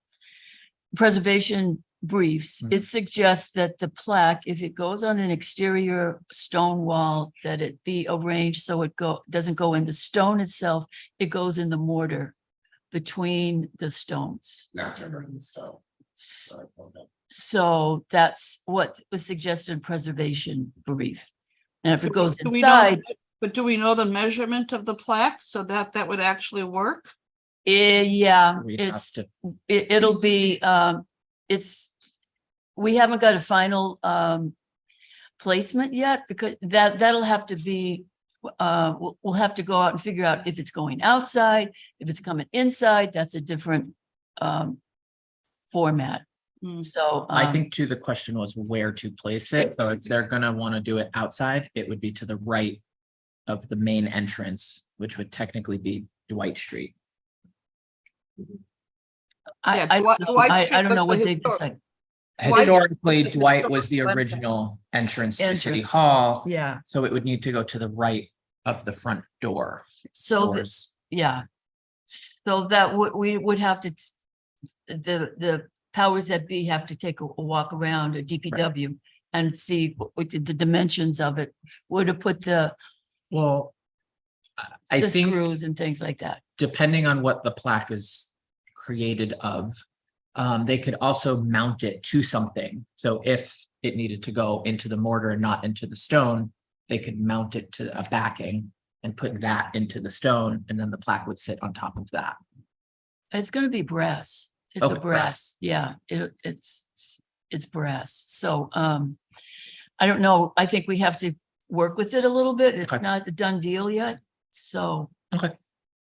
preservation briefs, it suggests that the plaque, if it goes on an exterior stone wall, that it be arranged so it doesn't go in the stone itself, it goes in the mortar between the stones. not to bring the stone. Sorry, okay. So that's what was suggested in preservation brief. And if it goes do we know, inside, but do we know the measurement of the plaque so that that would actually work? yeah, We have it's, to- it'll be, we haven't got a final, placement yet, because that'll have to be, we'll have to go out and figure out if it's going outside, if it's coming inside, that's a different, format. Hmm. So. I think too, the question was where to place it. So if they're gonna want to do it outside, it would be to the right of the main entrance, which would technically be Dwight Street. Yeah, I Dwight- don't know, Dwight I Street don't was know the what they historic- decided. Dwight- Historically, the Dwight was the historical original entrance to City Entrance. Hall, Yeah, so it would need to go to the right of the front door. so, Doors. yeah. So that we would have to, the powers that be have to take a walk around a DPW and see what the dimensions of it, where to put the Well, I the think screws and things like that. depending on what the plaque is created of, they could also mount it to something. So if it needed to go into the mortar and not into the stone, they could mount it to a backing and put that into the stone, and then the plaque would sit on top of that. It's gonna be brass. It's a Okay, brass, yeah, it's brass. So, I don't know. I think we have to work with it a little bit. It's Okay. not a done deal yet. So, Okay.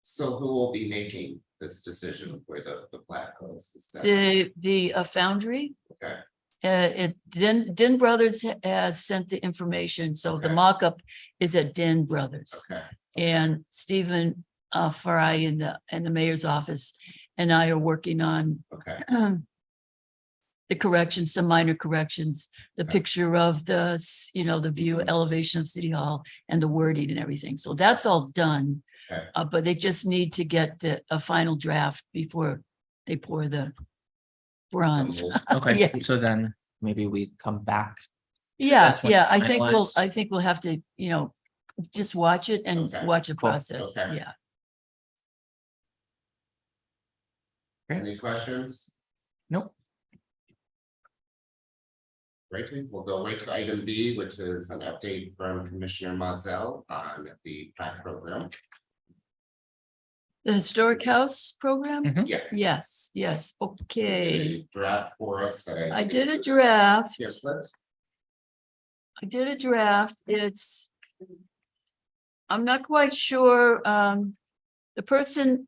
So who will be making this decision of where the plaque goes? Is that- the foundry, Okay, Din Brothers has sent the information, so the Okay. mock-up is at Din Brothers. okay, And Stephen Fry in the mayor's office and I are working on okay, the corrections, some minor corrections, the Okay. picture of the, the view elevation of City Hall and the wording and everything. So that's all done. Okay. But they just need to get a final draft before they pour the bronze. Okay, Yeah. so then maybe we come back. Yeah, this when yeah, it's finalized. I think we'll have to, just watch it and Okay, watch the cool, process. okay. Yeah. any questions? Nope. Great, we'll go right to item B, which is an update from Commissioner Mausel on the PAC program. The Historic House Program? Mhm. Yes. Yes, okay. A Draft for us. That I did a draft. Yes, let's. It's, I'm not quite sure, the person,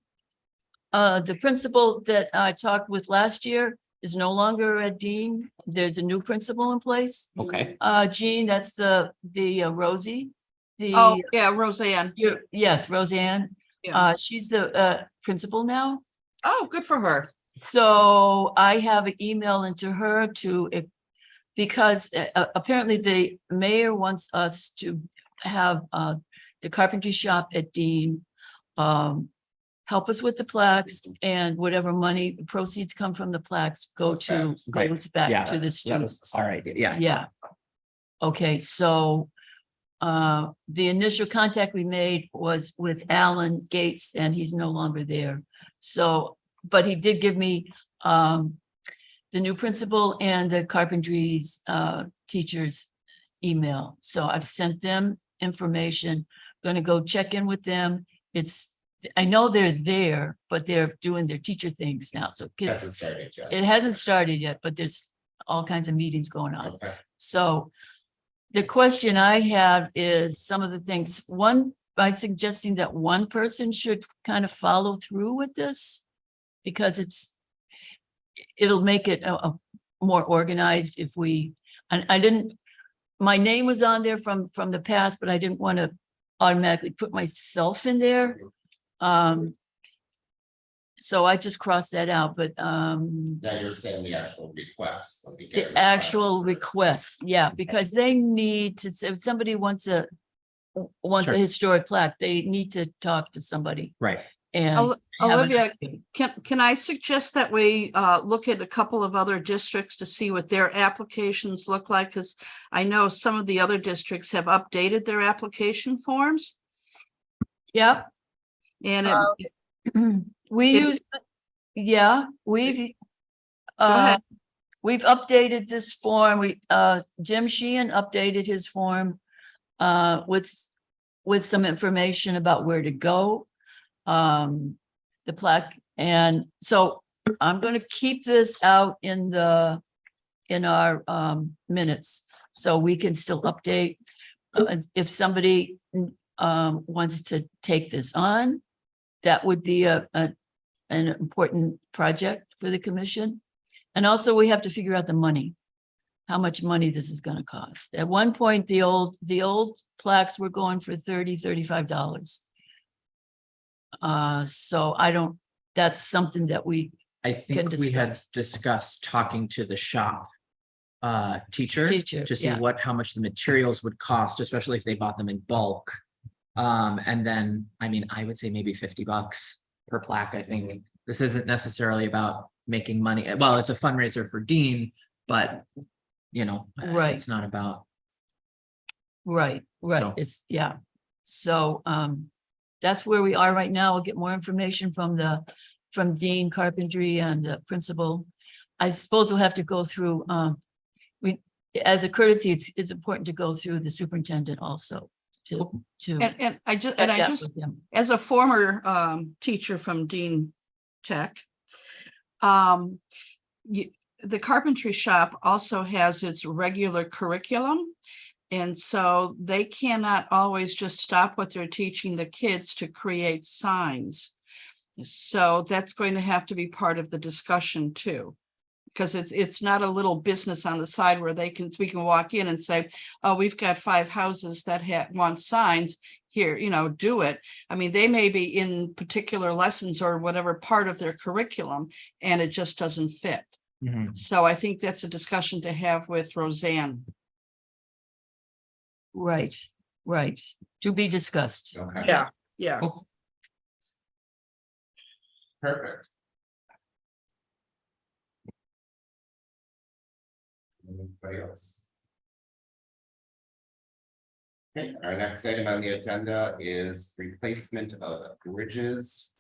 the principal that I talked with last year is no longer at Dean. There's a new principal in place. Okay, Jean, that's the Rosie. Oh, yeah, Roseanne. Yes, Roseanne. Yeah. She's the principal now. Oh, good for her. So I have an email into her because apparently the mayor wants us to have the carpentry shop at Dean help us with the plaques, and whatever money proceeds come from the plaques goes Yeah, back to the yeah, students. all right, yeah. Yeah. Okay, so the initial contact we made was with Alan Gates, and he's no longer there. So, but he did give me the new principal and the carpentry's teacher's email. So I've sent them information, gonna go check in with them. I know they're there, but they're doing their teacher things now, so kids. Hasn't started yet. It hasn't started yet, but there's all kinds of meetings going on. Okay. So the question I have is some of the things, one, by suggesting that one person should kind of follow through with this, because it'll make it a more organized if my name was on there from the past, but I didn't want to automatically put myself in there. So I just crossed that out, but Now you're saying the actual request. when we get a the actual for- request, yeah, because they need to, if somebody wants a Sure. historic plaque, they need to talk to somebody Right. and. have an Olivia, update. can I suggest that we look at a couple of other districts to see what their applications look like? Because I know some of the other districts have updated their application forms, Yep, and we It- use, yeah, we've. ahead. We've updated this form, Jim Sheehan updated his form with some information about where to go. The plaque, and so I'm gonna keep this out in our minutes, so we can still update. If somebody wants to take this on, that would be an important project for the commission. And also we have to figure out the money, how much money this is gonna cost. At one point, the old plaques were going for $35. So that's something that we, I think we had discuss. discussed talking to the shop teacher Teacher, to see yeah. how much the materials would cost, especially if they bought them in bulk. And then, I mean, I would say maybe $50 per plaque. I think this isn't necessarily about making money. Well, it's a fundraiser for Dean, but Right. it's not about. right, So- it's, yeah. So, that's where we are right now. We'll get more information from Dean Carpentry and the principal. I suppose we'll have to go through, as a courtesy, it's important to go through the superintendent also to. And I just, check that with him. as a former teacher from Dean Tech, the carpentry shop also has its regular curriculum. And so they cannot always just stop what they're teaching the kids to create signs. So that's going to have to be part of the discussion too. Because it's not a little business on the side where we can walk in and say, oh, we've got 5 houses that want signs here, do it. I mean, they may be in particular lessons or whatever part of their curriculum, and it just doesn't fit. Mhm. So I think that's a discussion to have with Roseanne. Right, to be discussed. Okay. Yeah. Perfect. Anybody else? Okay, our next item on the agenda is replacement of bridges.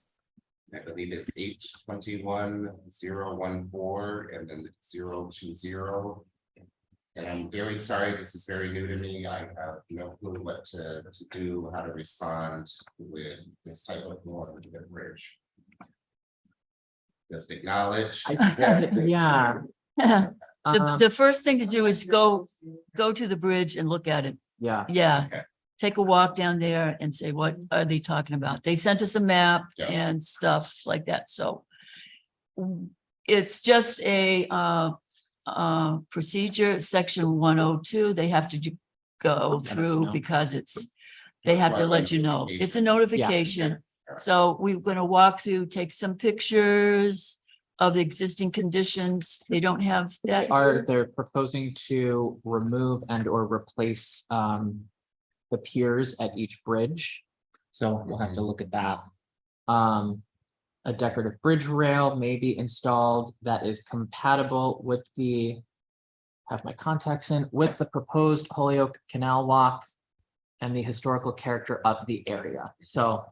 I believe it's H21014 and then 020. And I'm very sorry, this is very new to me. I have no clue what to do, how to respond with this type of law with the bridge. Just acknowledge. Yeah. The first thing to do is go to the bridge and look at it. Yeah. Yeah. Okay. Take a walk down there and say, what are they talking about? They sent us a map Yeah. and stuff like that. So it's just a procedure, section 102. They have to go Let us through know. because they have to let you know. It's a notification. So we're going to walk through, take some pictures of the existing conditions. They don't have that. They're proposing to remove and or replace the piers at each bridge. So we'll have to look at that. a decorative bridge rail may be installed that is compatible with the, have my contacts in, with the proposed Holyoke Canal Walk and the historical character of the area. So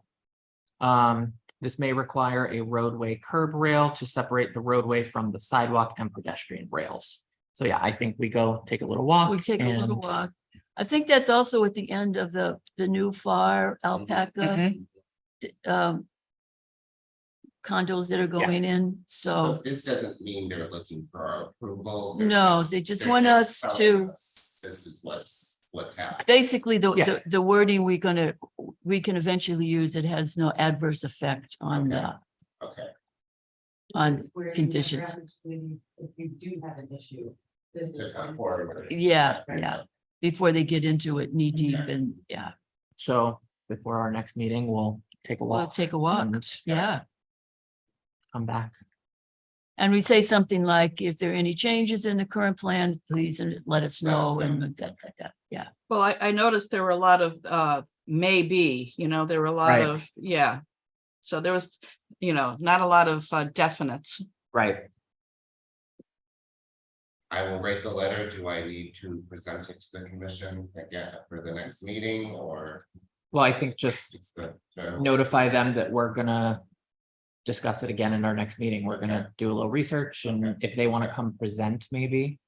this may require a roadway curb rail to separate the roadway from the sidewalk and pedestrian rails. So yeah, I think we go take a little walk. We take a little and- walk. I think that's also at the end of the new FAR alpaca Mhm. condos that are going in, So so. this doesn't mean they're looking for our approval. No, they just they're want us telling to- us This is what's happening. Basically, Yeah. the wording we can eventually use, it has no adverse effect on Okay. the, Okay, on Where you have conditions. opportunity if you do have an issue. This to is. come forward. Yeah, yeah, before they get into it knee deep Okay. and, yeah, So before our next meeting, we'll take a walk. we'll take a walk, and yeah. Come back. And we say something like, if there are any changes in the current plan, please let us know and that, yeah. Well, I noticed there were a lot of maybe, there were a lot Right. of, yeah. So there was, not a lot of definites. Right. I will write the letter. Do I need to present it to the commission again for the next meeting or? Well, I think just It's the general- notify them that we're gonna discuss it again in our next meeting. We're gonna do a little research, and if they want to come present, maybe.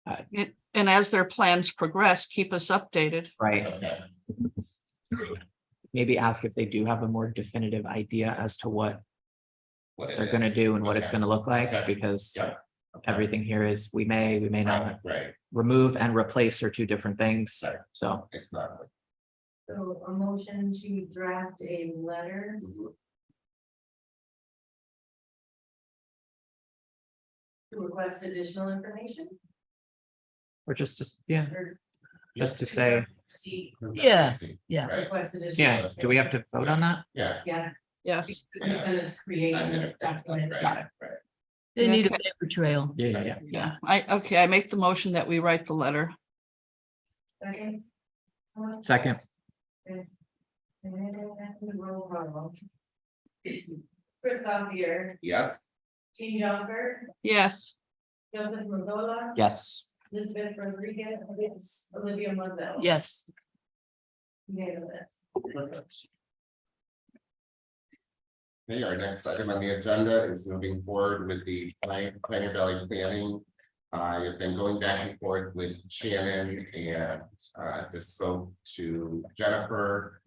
And as their plans progress, keep us updated. Right. Okay, Maybe ask if they do have a more definitive idea as to what what it they're gonna is. do and what it's Okay. gonna look like, Okay. because Yeah. Okay. everything here is, we may not Right, remove and replace are two different things. Right. So, exactly. So a motion to draft a letter Mhm. to request additional information or just, yeah, or? just to say, See, Yeah, See, yeah. Right, request additional. yeah, do we have to vote on that? yeah. Yeah, Yes. I'm just gonna create I'm a gonna- document. Right, right. They need a Okay. paper trail. Yeah. Yeah, I make the motion that we write the letter. Okay. Second, Roll call. Chris Gompier, Yes, Jean Jonker, Yes, Joseph Mazola. yes. Elizabeth Rodriguez, Olivia Mausel. Yes, Unanimous. okay, our next item on the agenda is moving forward with the Pioneer Valley planning. I've been going back and forth with Shannon and just spoke to Jennifer.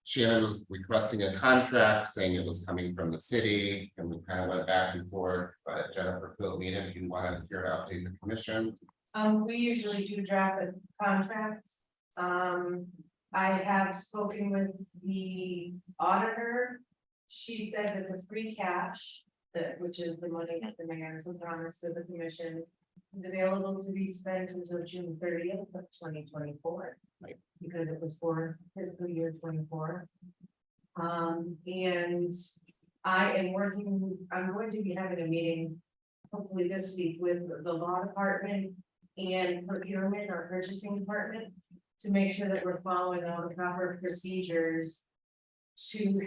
Shannon was requesting a contract saying it was coming from the city, and we kind of went back and forth, but Jennifer filled me in. If you want to hear to update the commission. We usually do draft the contracts. I have spoken with the auditor. She said that the free cash, which is the money that the mayor has promised to the commission, is available to be spent until June 30th of 2024. Right. Because it was for fiscal year 24. And I am I'm going to be having a meeting hopefully this week with the law department and procurement or purchasing department to make sure that we're following all the proper procedures to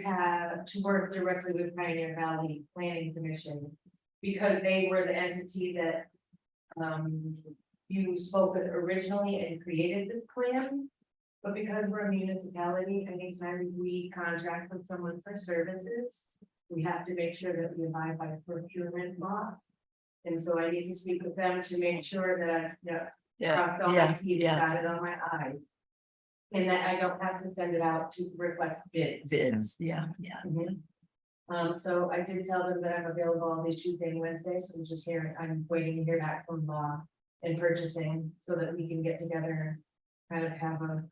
work directly with Pioneer Valley Planning Commission, because they were the entity that you spoke with originally and created this plan. But because we're a municipality, anytime we contract with someone for services, we have to make sure that we abide by procurement law. And so I need to speak with them to make sure that I've crossed all my T's and dotted all my I's. And that I don't have to send it out to request bids. bids, yeah. So I did tell them that I'm available all day Tuesday and Wednesday, so I'm waiting to hear back from law and purchasing so that we can get together. Kind of have a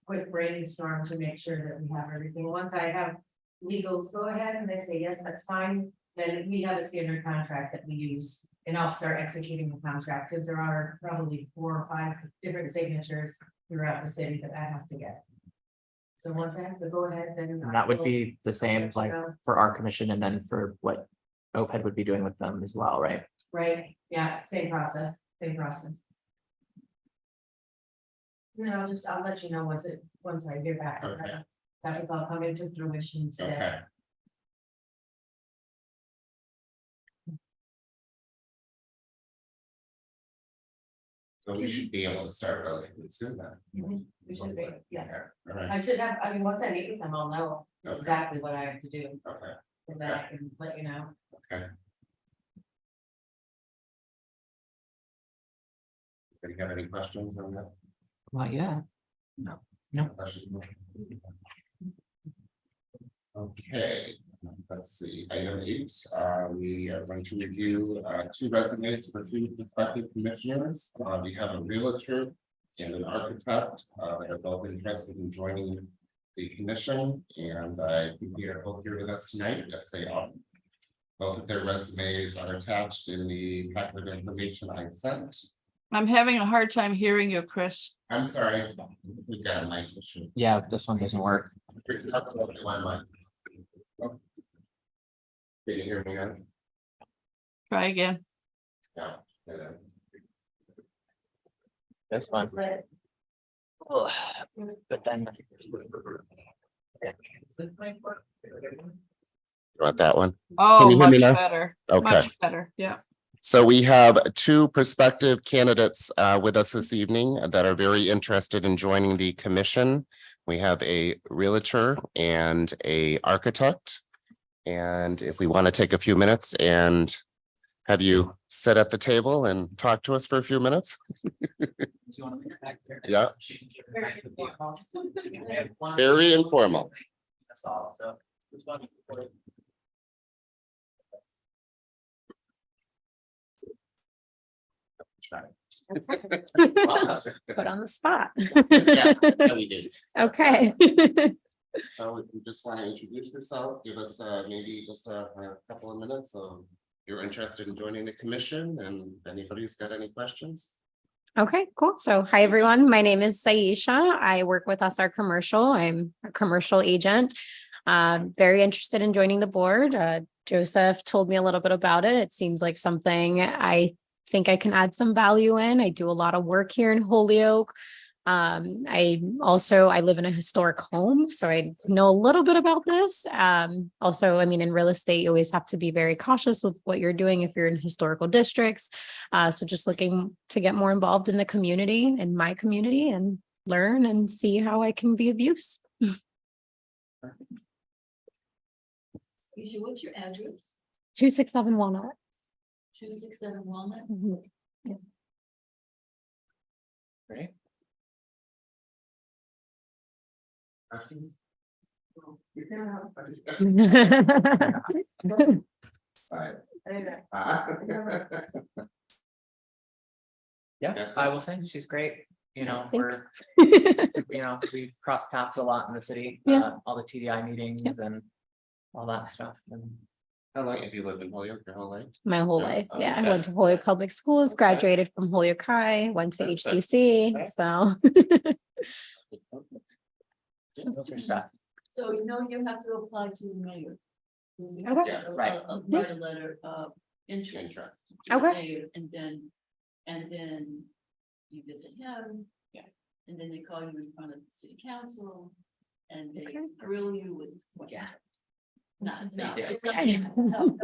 quick brainstorm to make sure that we have everything. Once I have legals go ahead and they say, yes, that's fine, then we have a standard contract that we use. And I'll start executing the contract, because there are probably 4 or 5 different signatures throughout the city that I have to get. So once I have to go ahead, then. And that would be the same like for our commission and then for what OPED would be doing with them as well, right? Right, yeah, same process. And then I'll let you know once I hear back. Okay. That was all coming to fruition today. Okay. So we should be able to start relatively soon then. We should be, yeah. Okay, all right, I should have, I mean, once I meet with them, I'll know okay, exactly what I have to do, okay, and then I can let you know. okay. Do you have any questions on that? Well, yeah. No. Questions? Okay, let's see, item 8, we are going to review 2 resumes for 2 prospective commissioners. We have a realtor and an architect that are both interested in joining the commission, and I think they are both here with us tonight. Yes, they are. Both of their resumes are attached in the packet of information I sent. I'm having a hard time hearing you, Chris. I'm sorry, we've got a mic issue. Yeah, this one doesn't work. That's what my mic. Can you hear me now? Try again. No. This one. Ugh, but then. Want that one? Oh, you hear me much now? better. Okay. Much better. Yeah. So we have 2 prospective candidates with us this evening that are very interested in joining the commission. We have a realtor and a architect. And if we want to take a few minutes and have you sit at the table and talk to us for a few minutes. Yeah. Very informal. That's all, so. Put on the spot. Yeah, that's how we do. Okay. So if you just want to introduce yourself, give us maybe just a couple of minutes of you're interested in joining the commission, and if anybody's got any questions. Okay, cool. So hi, everyone. My name is Saisha. I work with SR Commercial. I'm a commercial agent. Very interested in joining the board. Joseph told me a little bit about it. It seems like something I think I can add some value in. I do a lot of work here in Holyoke. I live in a historic home, so I know a little bit about this. Also, I mean, in real estate, you always have to be very cautious with what you're doing if you're in historical districts. So just looking to get more involved in the community, in my community, and learn and see how I can be of use. Isha, what's your address? 267 Walnut. 267 Walnut? Mhm. Great. Questions? Side. Yeah, That's I it. will say she's great. You know, Thanks. we cross paths a lot in the city, Yeah. all the TDI meetings and all that stuff. And How long have you lived in Holyoke your whole life? My whole Yeah, life. Yeah, I okay. went to Holyoke Public Schools, Okay. graduated from Holyoke High, went to Perfect. HCC, Okay. so. those are stuff. So you know you have to apply to the mayor. Okay. Yes. Right. Write a letter of interest. Interest. to the Okay. mayor, and then you visit him. Yeah. And then they call you in front of the city council and they Okay. grill you with questions. Not, no, Yeah. it's not. No,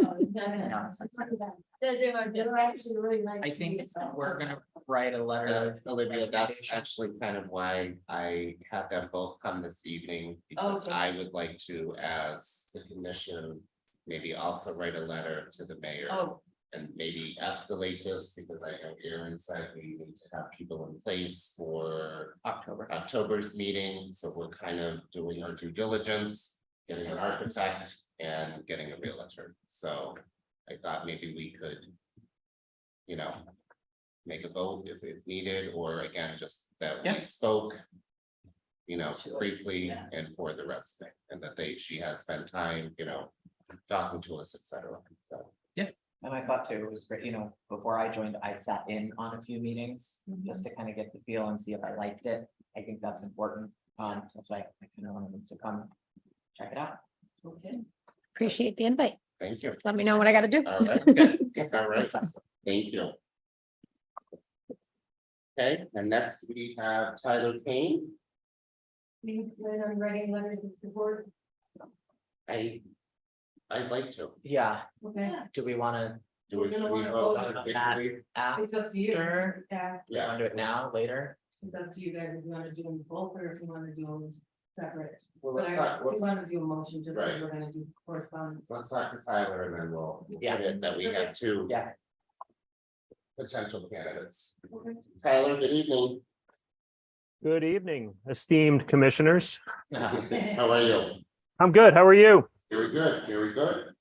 they're actually really nice. I think people. we're gonna write a letter. of Olivia, that's recommendation. actually kind of why I had them both come this evening, because Okay. I would like to, as the commission, maybe also write a letter to the mayor. Oh, And maybe escalate this, because I know Aaron said we need to have people in place for October's meeting, so we're kind of doing our due diligence. Getting an architect and getting a realtor, so I thought maybe we could. You know. Make a vote if needed, or again, just that we Yeah. spoke. You know, Sure. briefly Yeah. and for the rest of it, and that she has spent time, you know, talking to us, et cetera, so. And I thought too, it was great, you know, before I joined, I sat in on a few meetings just to kind of get the feel and see if I liked it. I think that's important. So that's why I kind of wanted them to come check it out. okay. Appreciate the invite. Thank you. Let me know what I gotta do. All right, good. All right, thank you. Okay, and next we have Tyler Kane. We plan on writing letters of support. I'd like to. Yeah, Okay. do we want to, Do We're we, gonna should we wanna vote vote on it on individually? It's up to you. Sure. Yeah, do you want to do it now, later? it's up to you guys if you wanna do them both or if you wanna do them separate. Well, But let's I talk, we wanna do a motion just Right. like we're gonna do correspondence. let's talk to Tyler and then we'll Yeah. put it that we have two Yeah. potential candidates. Okay. Tyler, good evening. Good evening, esteemed commissioners. How are you? I'm good. How are you? Very good, very good.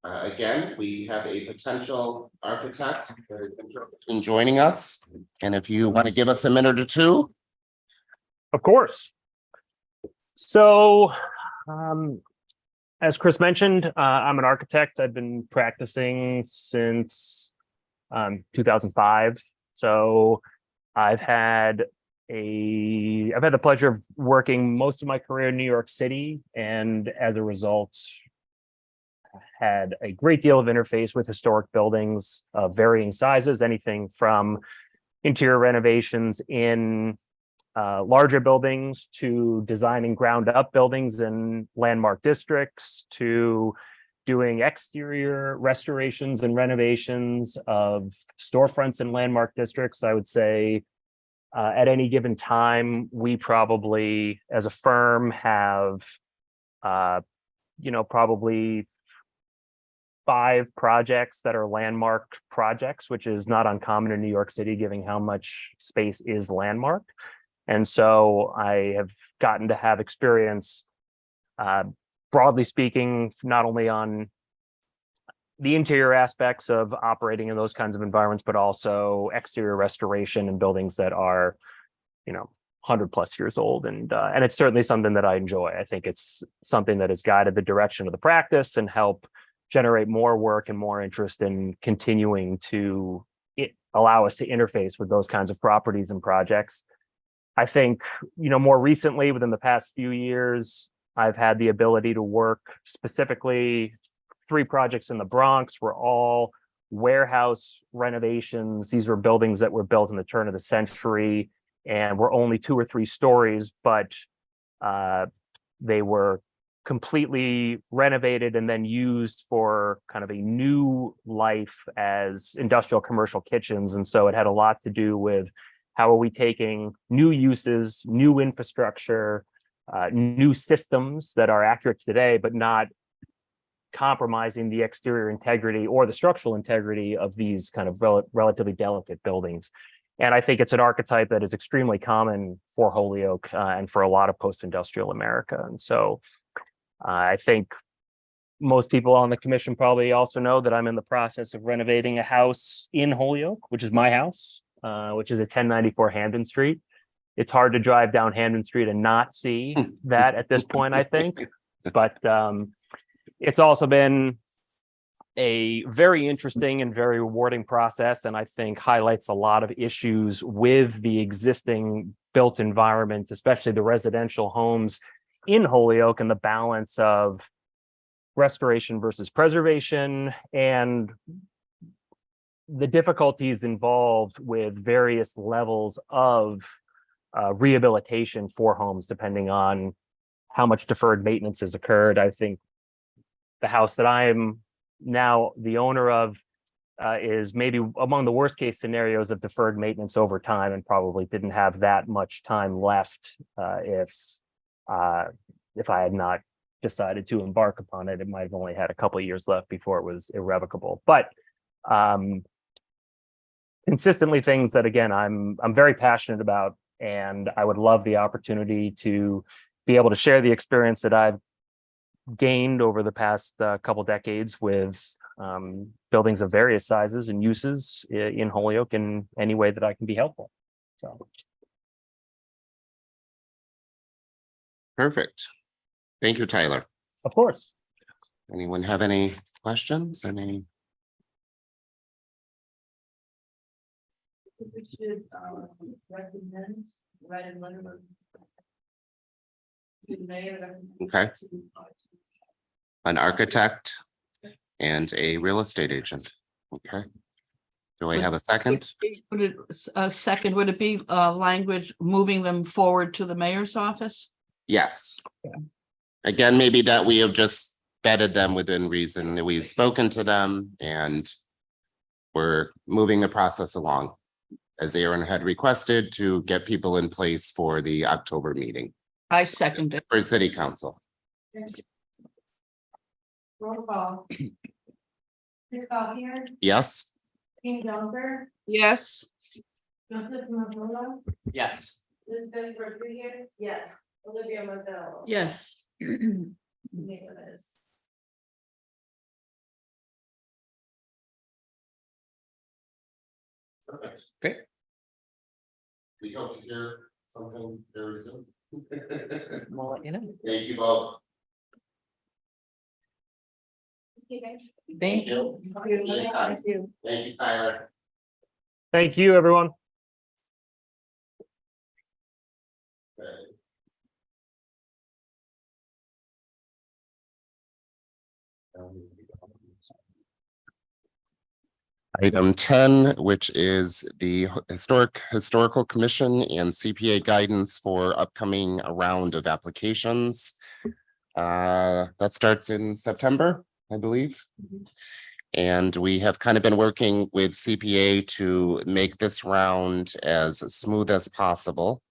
Again, we have a potential architect that is interested in joining us. And if you want to give us a minute or two. Of course. So, as Chris mentioned, I'm an architect. I've been practicing since 2005. So I've had the pleasure of working most of my career in New York City, and as a result, had a great deal of interface with historic buildings of varying sizes, anything from interior renovations in larger buildings to designing ground up buildings in landmark districts to doing exterior restorations and renovations of storefronts in landmark districts. I would say at any given time, we probably as a firm have, probably 5 projects that are landmark projects, which is not uncommon in New York City, given how much space is landmarked. And so I have gotten to have experience, broadly speaking, not only on the interior aspects of operating in those kinds of environments, but also exterior restoration in buildings that are, 100+ years old. And it's certainly something that I enjoy. I think it's something that has guided the direction of the practice and help generate more work and more interest in continuing to allow us to interface with those kinds of properties and projects. I think, more recently, within the past few years, I've had the ability to work specifically 3 projects in the Bronx were all warehouse renovations. These were buildings that were built in the turn of the century and were only 2 or 3 stories, but they were completely renovated and then used for kind of a new life as industrial commercial kitchens. And so it had a lot to do with how are we taking new uses, new infrastructure, new systems that are accurate today, but not compromising the exterior integrity or the structural integrity of these kind of relatively delicate buildings. And I think it's an archetype that is extremely common for Holyoke and for a lot of post-industrial America. And so I think most people on the commission probably also know that I'm in the process of renovating a house in Holyoke, which is my house, which is at 1094 Hamden Street. It's hard to drive down Hamden Street and not see that at this point, I think. But it's also been a very interesting and very rewarding process, and I think highlights a lot of issues with the existing built environment, especially the residential homes in Holyoke and the balance of restoration versus preservation and the difficulties involved with various levels of rehabilitation for homes, depending on how much deferred maintenance has occurred. I think the house that I am now the owner of is maybe among the worst case scenarios of deferred maintenance over time, and probably didn't have that much time left if I had not decided to embark upon it. It might have only had a couple of years left before it was irrevocable. But consistently things that, again, I'm very passionate about, and I would love the opportunity to be able to share the experience that I've gained over the past couple decades with buildings of various sizes and uses in Holyoke in any way that I can be helpful. So. Perfect. Thank you, Tyler. Of course. Anyone have any questions? Any? We should recommend write a letter of. To the mayor. Okay. An architect and a real estate agent. Okay. Do I have a second? Would it, a second, would it be language moving them forward to the mayor's office? Yes. Again, maybe that we have just vetted them within reason, that we've spoken to them and we're moving the process along, as Aaron had requested, to get people in place for the October meeting I second it. for city council. Roll call. Ms. Collier, Yes, King Jonker, Yes, Joseph Mazola, Yes. Elizabeth Rodriguez. Yes. Olivia Mausel. Yes. Nicholas. perfect, great. We hope to hear something very soon. We'll let you know. Thank you both. Thank you. Thank you. Thank you, Tyler. Thank you, everyone. Item 10, which is the Historical Commission and CPA guidance for upcoming round of applications. That starts in September, I believe. And we have kind of been working with CPA to make this round as smooth as possible.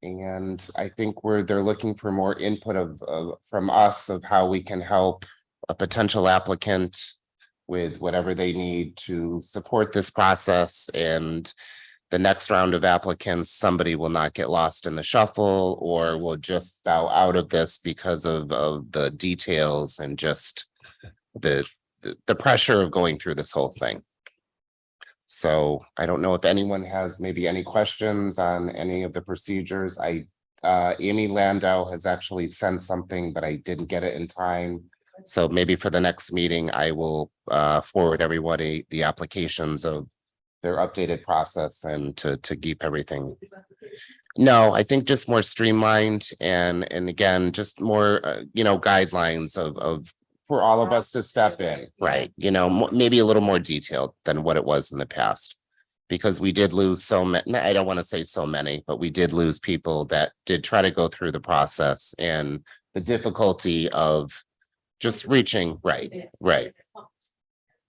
And I think they're looking for more input from us of how we can help a potential applicant with whatever they need to support this process. And the next round of applicants, somebody will not get lost in the shuffle or will just bow out of this because of the details and just the pressure of going through this whole thing. So I don't know if anyone has maybe any questions on any of the procedures. Amy Landau has actually sent something, but I didn't get it in time. So maybe for the next meeting, I will forward everybody the applications of their updated process and to keep everything. No, I think just more streamlined and again, just more, guidelines of for all of us to step in, right? Maybe a little more detailed than what it was in the past. Because we did lose so many, I don't want to say so many, but we did lose people that did try to go through the process and the difficulty of just reaching, right.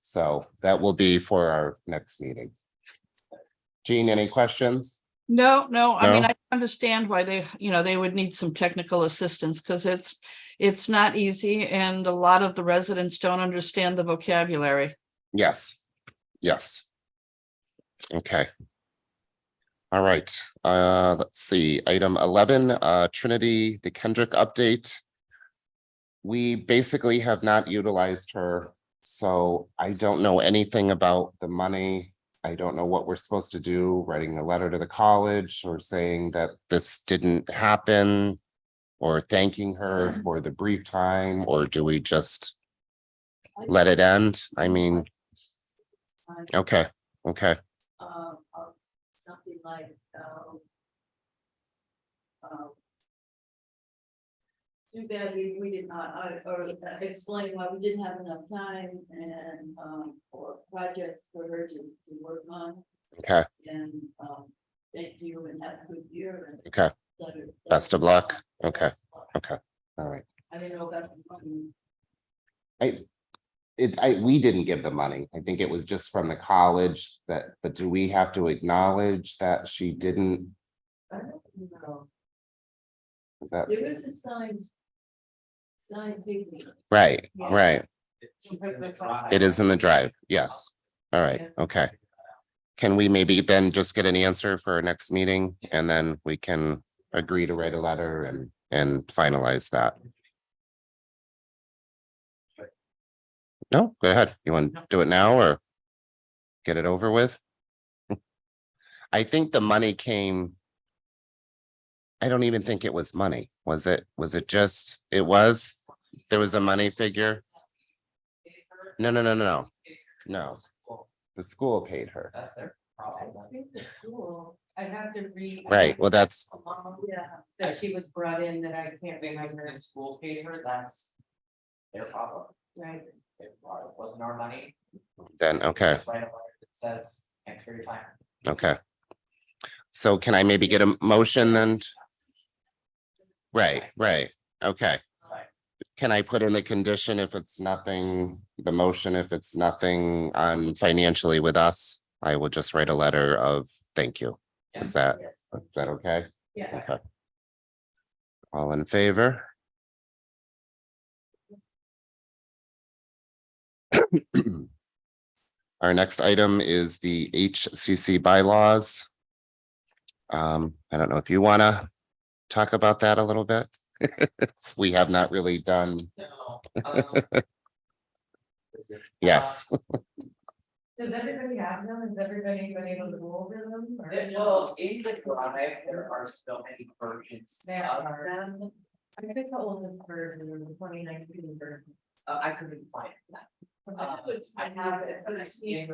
So that will be for our next meeting. Jean, any questions? no, I mean, No? I understand why they would need some technical assistance because it's not easy and a lot of the residents don't understand the vocabulary. Yes. Okay. All right, let's see, item 11, Trinity, the Kendrick update. We basically have not utilized her, so I don't know anything about the money. I don't know what we're supposed to do, writing a letter to the college or saying that this didn't happen or thanking her for the brief time, or do we just let it end? I mean, okay. Something like, too bad we did not, or explain why we didn't have enough time and, or projects for her to work on. Okay, And, thank you and have a good year. And okay, best of luck. Okay, all right. I didn't know about the money. We didn't give the money. I think it was just from the college but do we have to acknowledge that she didn't? I don't know. Is that There is a sign picnic. right? Yeah. It is in the drive. Yes. All right. Okay. Can we maybe then just get an answer for our next meeting and then we can agree to write a letter and finalize that? No, go ahead. You want to do it now or get it over with? I think the money came. I don't even think it was money. Was it just, there was a money figure? No. No, the school paid her. That's their I problem. think the school, I'd have to read. Right, well, that's, Yeah, that she was brought in that I can't remember, The school paid her, that's their problem. right? It wasn't our money. then, okay. Just write a letter that says, thanks for your time. Okay. So can I maybe get a motion then? Right, okay. Can I put in the condition if it's nothing, the motion, if it's nothing on financially with us? I will just write a letter of thank you. Is that okay? Yeah. Okay. All in favor? Our next item is the HCC bylaws. I don't know if you want to talk about that a little bit. We have not really done, No, yes. Does everybody have them? Has everybody been able to go over them? or- Well, in the drive, there are so many versions. There are. I think the oldest version is the 2019 version. I couldn't find that. I have it, but I see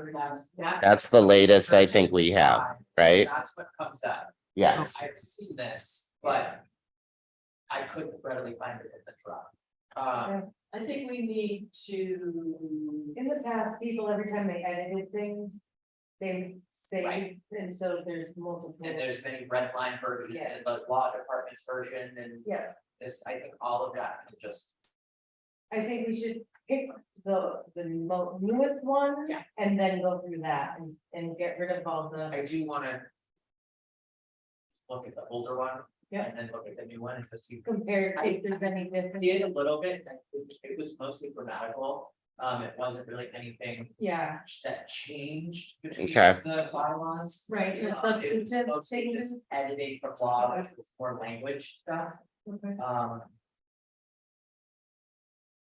That's the latest I think we have, right? That's what comes up. Yes. I've seen this, but I couldn't readily find it in the drive. I think we need to, in the past, people, every time they edited things, they say, Right. and so there's multiple. And there's many red line versions and the law department's version and Yeah, this, I think all of that is just. I think we should pick the newest one. Yeah. And then go through that and get rid of all the, I do wanna. Look at the older one. Yeah. And then look at the new one and just see. compare, see if there's any I difference. did a little bit, it was mostly grammatical, it wasn't really anything Yeah, that changed between Okay. the bylaws. right, the It was substantive mostly changes. just editing the law, which was more language stuff, Okay.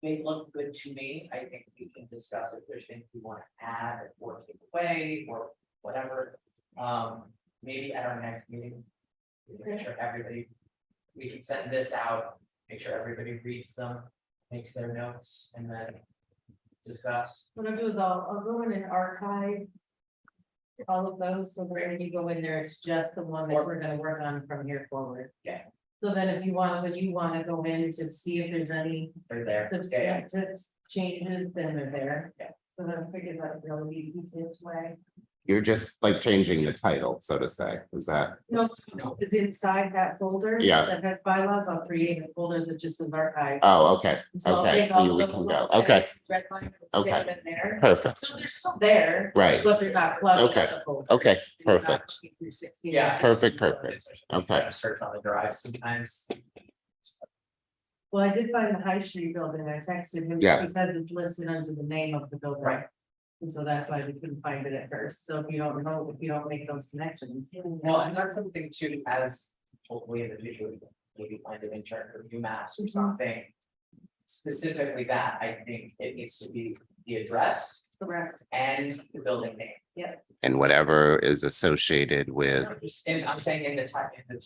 they look good to me, I think we can discuss if there's things we wanna add or take away or whatever. Maybe at our next meeting. We can make sure everybody, we can send this out, make sure everybody reads them, makes their notes, and then discuss. What I'll do is I'll go in and archive. All of those, so when you go in there, it's just the one that we're gonna work on from here forward. Yeah. So then if you want, when you wanna go in to see if there's any They're there. substantive changes, then they're there. Yeah. So then I figured that really easiest way. You're just like changing the title, so to say, is that, No, is inside that folder. Yeah. That has bylaws, I'll create a folder that just is archived. oh, okay, So I'll okay, take so all we those can go, little okay, edits, red line, and stick Okay. them in there. perfect, So they're still there, right, but they're not plugged. Okay. in the folder. okay, You're not perfect, looking through 60. Yeah. perfect, I'm okay. trying to search on the drive sometimes. Well, I did find the High Street building, I texted him. Yeah. Because it's listed under the name of the building. Right. And so that's why we couldn't find it at first, so if you don't know, if you don't make those connections. Well, and that's something too, as hopefully in the future, we can maybe find an intern for UMass or something. Specifically that, I think it needs to be the address Correct. and the building name. And whatever is associated with, And I'm saying in the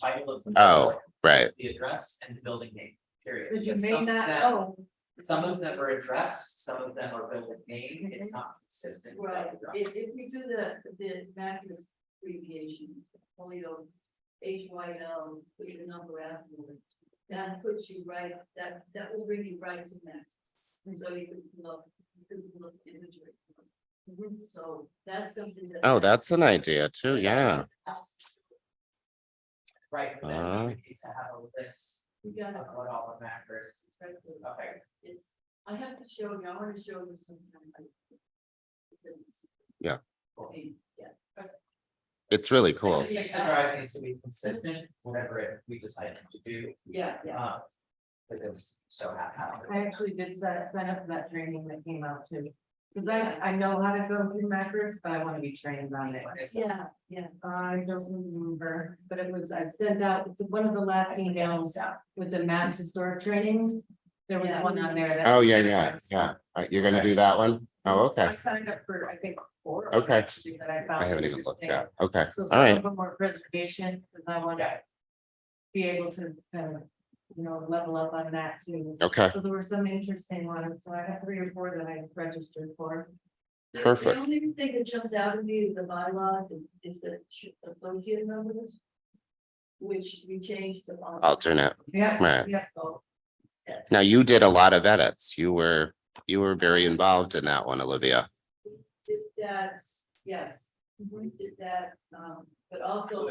title of. the Oh, report, right. The address and the building name, period. Because you Because may some of not them- know. Some of them are addressed, some of them are building name, it's not consistent. with that address. if you do the mattress abbreviation, polio, HYL, put your number afterwards. That puts you right, that will bring you right to mattress. So you can look imagery. So that's something that. oh, that's an idea too, yeah. Right, but then we need to have a list We got of what all the macros. Okay. It's, I have to show you, I want to show you sometime. Because it's- Yeah. Yeah. It's really I cool, just think the drive needs to be consistent, whatever we decide to do. Yeah, Because it's so happy. I actually did sign up for that training that came out too. Because I know how to go through macros, but I want to be trained on it. yeah, yeah. I don't remember, but it was, I sent out one of the last emails with the mass historic trainings. There was Yeah. one on there that. oh, yeah, you're gonna do that one? Oh, okay, I signed up for, I think, 4. of them Okay. actually That I found. I haven't even looked interesting. yet, okay, So all some right, of them were preservation, because I want to be able to kind of, level up on that too. okay, So there were some interesting ones, so I have 3 or 4 that I registered for. Perfect. The only thing that jumps out at me with the bylaws is the associate numbers. Which we changed to. alternate, Yeah. Right. Yeah. So, now you did a lot of edits, you were very involved in that one, Olivia, That's Yes, we did that, but also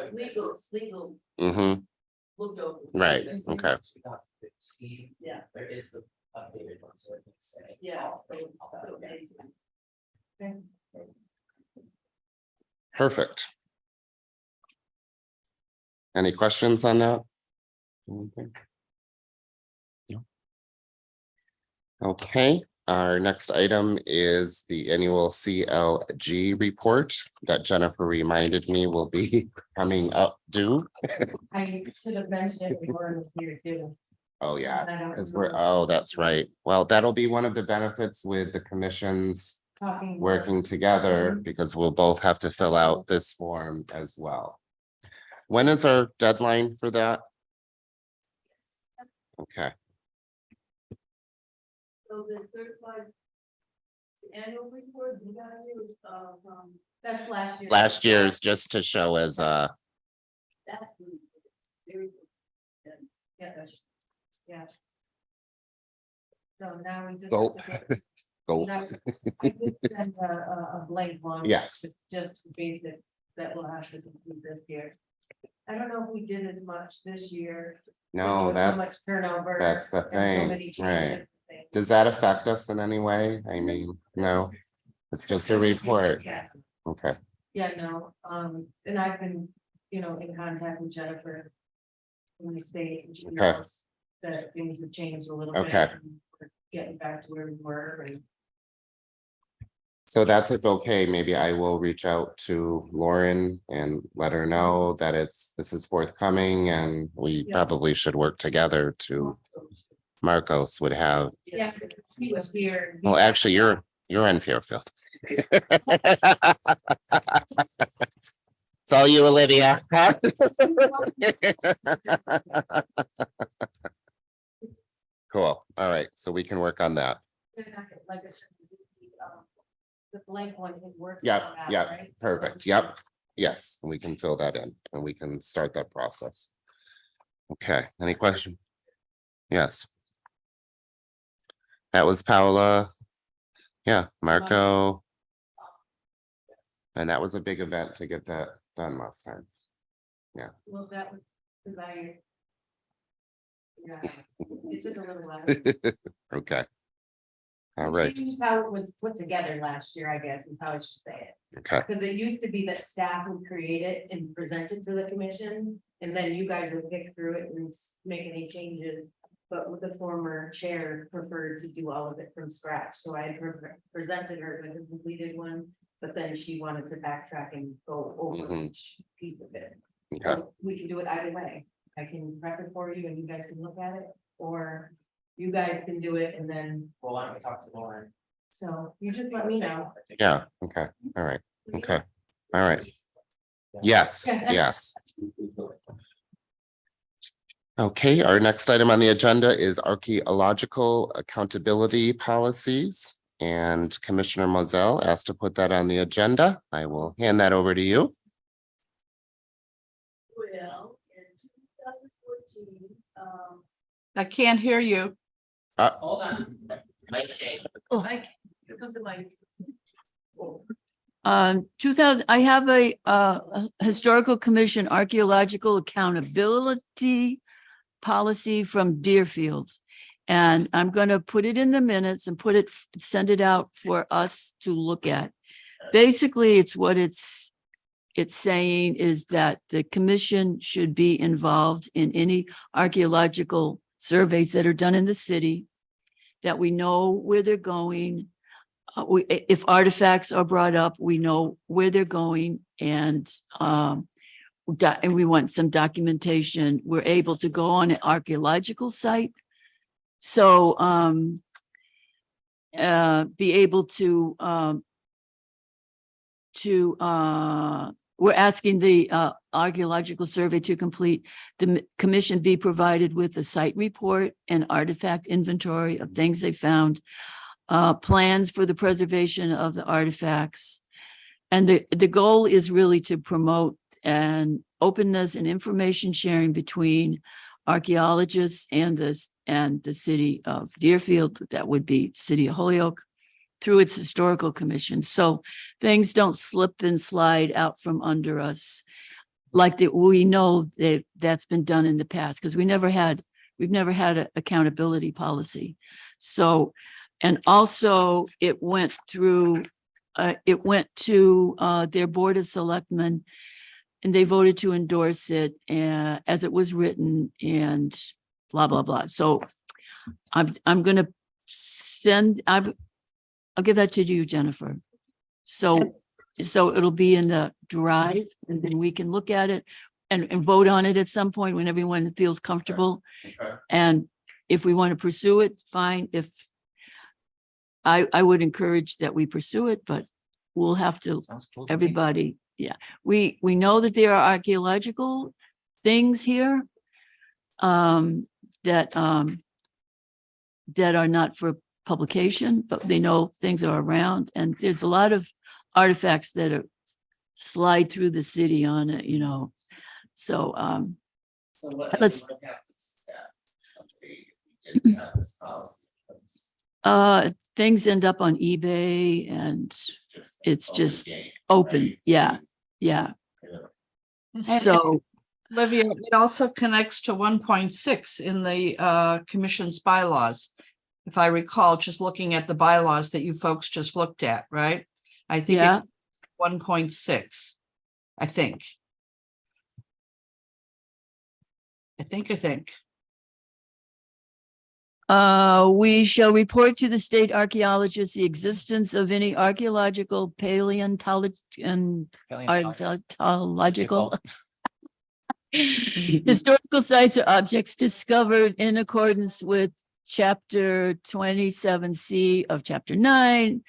legal Mm-hmm, looked over. right, okay, 2015. Yeah. There is the updated one, so it can say. Yeah. perfect. Any questions on that? Anything? No. Okay, our next item is the annual CLG report that Jennifer reminded me will be coming up due. I should have mentioned it before I was here too. Oh, yeah, I don't because we're, remember oh, that's right. Well, that'll be one of the benefits with the commissions talking. working together, because we'll both have to fill out this form as well. When is our deadline for that? Okay, So the certified annual report, you gotta use, that's last year. last year's just to show as That's very good. Yeah, Yeah. So now we just. Go. have to goal. go- I did send a blank one. Yes. with just basic that we'll have to complete this year. I don't know if we did as much this year. 'cause there No, was so much that's turnover. that's the and so thing, many changes right. and things. Does that affect us in any way? I mean, no, it's just a report. Yeah, Okay, yeah, no, and I've been, in contact with Jennifer. From the state, and she Okay. knows that things have changed a little bit. Okay. and we're Getting back to where we were, and so that's if okay, maybe I will reach out to Lauren and let her know that this is forthcoming, and we Yeah. probably should work together to. Marcos would have, yeah, he was here. well, actually, you're in Fairfield. It's all you, Olivia. Cool, all right, so we can work on that. Like I said, the blank one had worked. Yep, on that, yep, right? perfect, yep, yes, we can fill that in and we can start that process. Okay, any question? Yes. That was Paola. Yeah, Marco. And that was a big event to get that done last time. Well, that was, cause yeah, it took a little while. Okay. All We right, changed how it was put together last year, I guess, is how I should say it. okay, Because it used to be that staff would create it and present it to the commission, and then you guys would pick through it and make any changes. But with the former chair preferred to do all of it from scratch, so I had presented her with a completed one. But then she wanted to backtrack and go over Mhm. each piece of it. okay, So we can do it either way. I can prep it for you and you guys can look at it, or you guys can do it and then, Well, why don't we talk to Lauren? so you just let me know. yeah, okay, all right, okay, all right. Yes, yes. Okay, our next item on the agenda is archaeological accountability policies. And Commissioner Mausel asked to put that on the agenda. I will hand that over to you. Well, in 2014, I can't hear you. Hold on. Mic change. Mike, here comes the mic. 2000, I have a historical commission archaeological accountability policy from Deerfield. And I'm going to put it in the minutes and send it out for us to look at. Basically, it's what it's saying is that the commission should be involved in any archaeological surveys that are done in the city, that we know where they're going. If artifacts are brought up, we know where they're going, and we want some documentation. We're able to go on an archaeological site. So be able to we're asking the archaeological survey to complete. The commission be provided with a site report and artifact inventory of things they found, plans for the preservation of the artifacts. And the goal is really to promote an openness and information sharing between archaeologists and the city of Deerfield. That would be City of Holyoke, through its historical commission. So things don't slip and slide out from under us. Like that, we know that that's been done in the past, because we've never had an accountability policy. So, and also it went to their board of selectmen, and they voted to endorse it as it was written, and blah, blah, blah. So I'm gonna I'll give that to you, Jennifer. So it'll be in the drive, and then we can look at it and vote on it at some point when everyone feels comfortable. Okay. And if we want to pursue it, fine. If I would encourage that we pursue it, but we'll have to, Sounds cool to me. everybody, yeah. We know that there are archaeological things here that are not for publication, but they know things are around, and there's a lot of artifacts that are slide through the city on it, you know. So So what let's- what happens to that? Somebody didn't have this policy, things end up on eBay, and it's open just game, open. right? Yeah. Yeah. So Olivia, it also connects to 1.6 in the commission's bylaws. If I recall, just looking at the bylaws that you folks just looked at, right? I think Yeah. it's 1.6, I think. I think. we shall report to the state archaeologist the existence of any archaeological, archaeological historical sites or objects discovered in accordance with chapter 27C of chapter 9,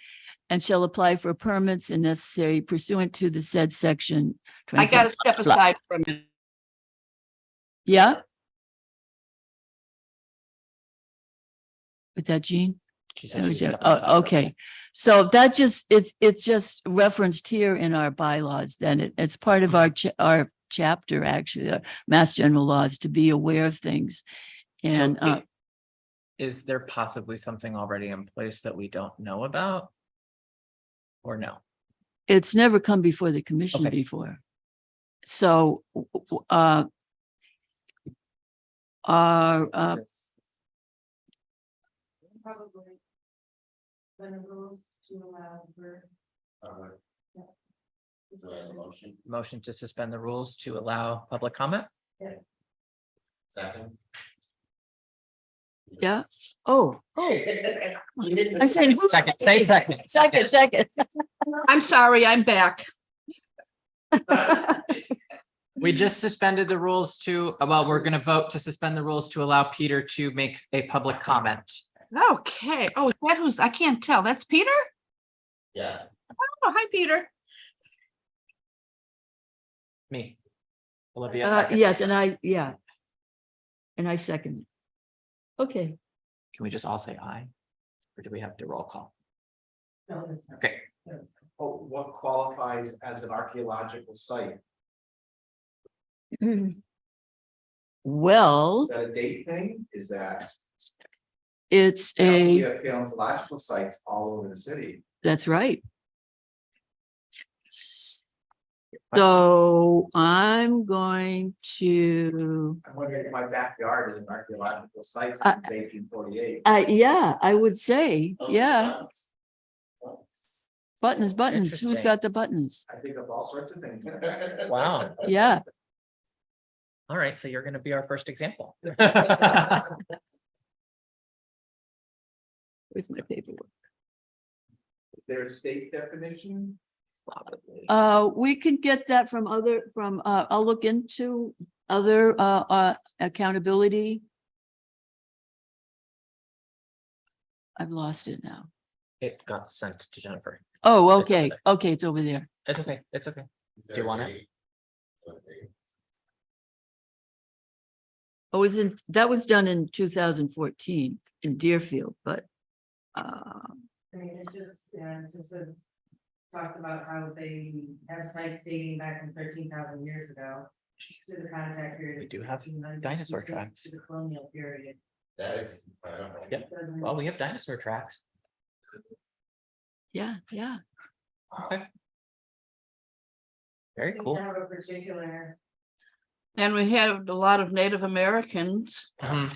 and shall apply for permits and necessary pursuant to the said section. I got to 27. step blah. aside for a minute. Yeah. Was that Jean? She Oh, said she was yeah. stepping aside for a Okay, minute. so that just, it's just referenced here in our bylaws, then it's part of our chapter, actually, Mass General Laws, to be aware of things. And So is there possibly something already in place that we don't know about? Or no? it's never come before the commission Okay. before. So our Probably. When the rules to allow for. Do I have a motion? Motion to suspend the rules to allow public comment? Second? Yeah. Oh, I said, who's Second, say second. second. I'm sorry, I'm back. We just suspended the rules to, well, we're gonna vote to suspend the rules to allow Peter to make a public comment. Okay. Oh, is that who's, I can't tell. That's Peter? Yes. Oh, hi, Peter. Me. Olivia second. Yes, and I second. Okay. Can we just all say aye? Or do we have to roll call? No, it's not. Okay, What qualifies as an archaeological site? Well, Is that a date thing? Is that? it's We a, have paleontological sites all over the city. that's right. So I'm going to, I'm wondering if my backyard is an archaeological site Uh, since 1848. yeah, I would say, Oh, yeah, buttons. buttons. Who's Interesting. got the buttons? I think of all sorts of things. wow. Yeah. All right, so you're gonna be our first example. Where's my paperwork? Is there a state definition? We can get that from I'll look into other, accountability. I've lost it now. It got sent to Jennifer. Oh, It's over okay, there. okay, it's over there. It's okay, it's okay. Do you want it? Oh, that was done in 2014 in Deerfield, but, I mean, it just says, talks about how they have sites dating back from 13,000 years ago. To the contact period. We of do have 1600 dinosaur to tracks. The colonial period. That is incredible. Yep. Doesn't- Well, we have dinosaur tracks. Yeah, yeah. Okay. Very Seems cool. to have a particular, And we had a lot of Native Americans. Mhm.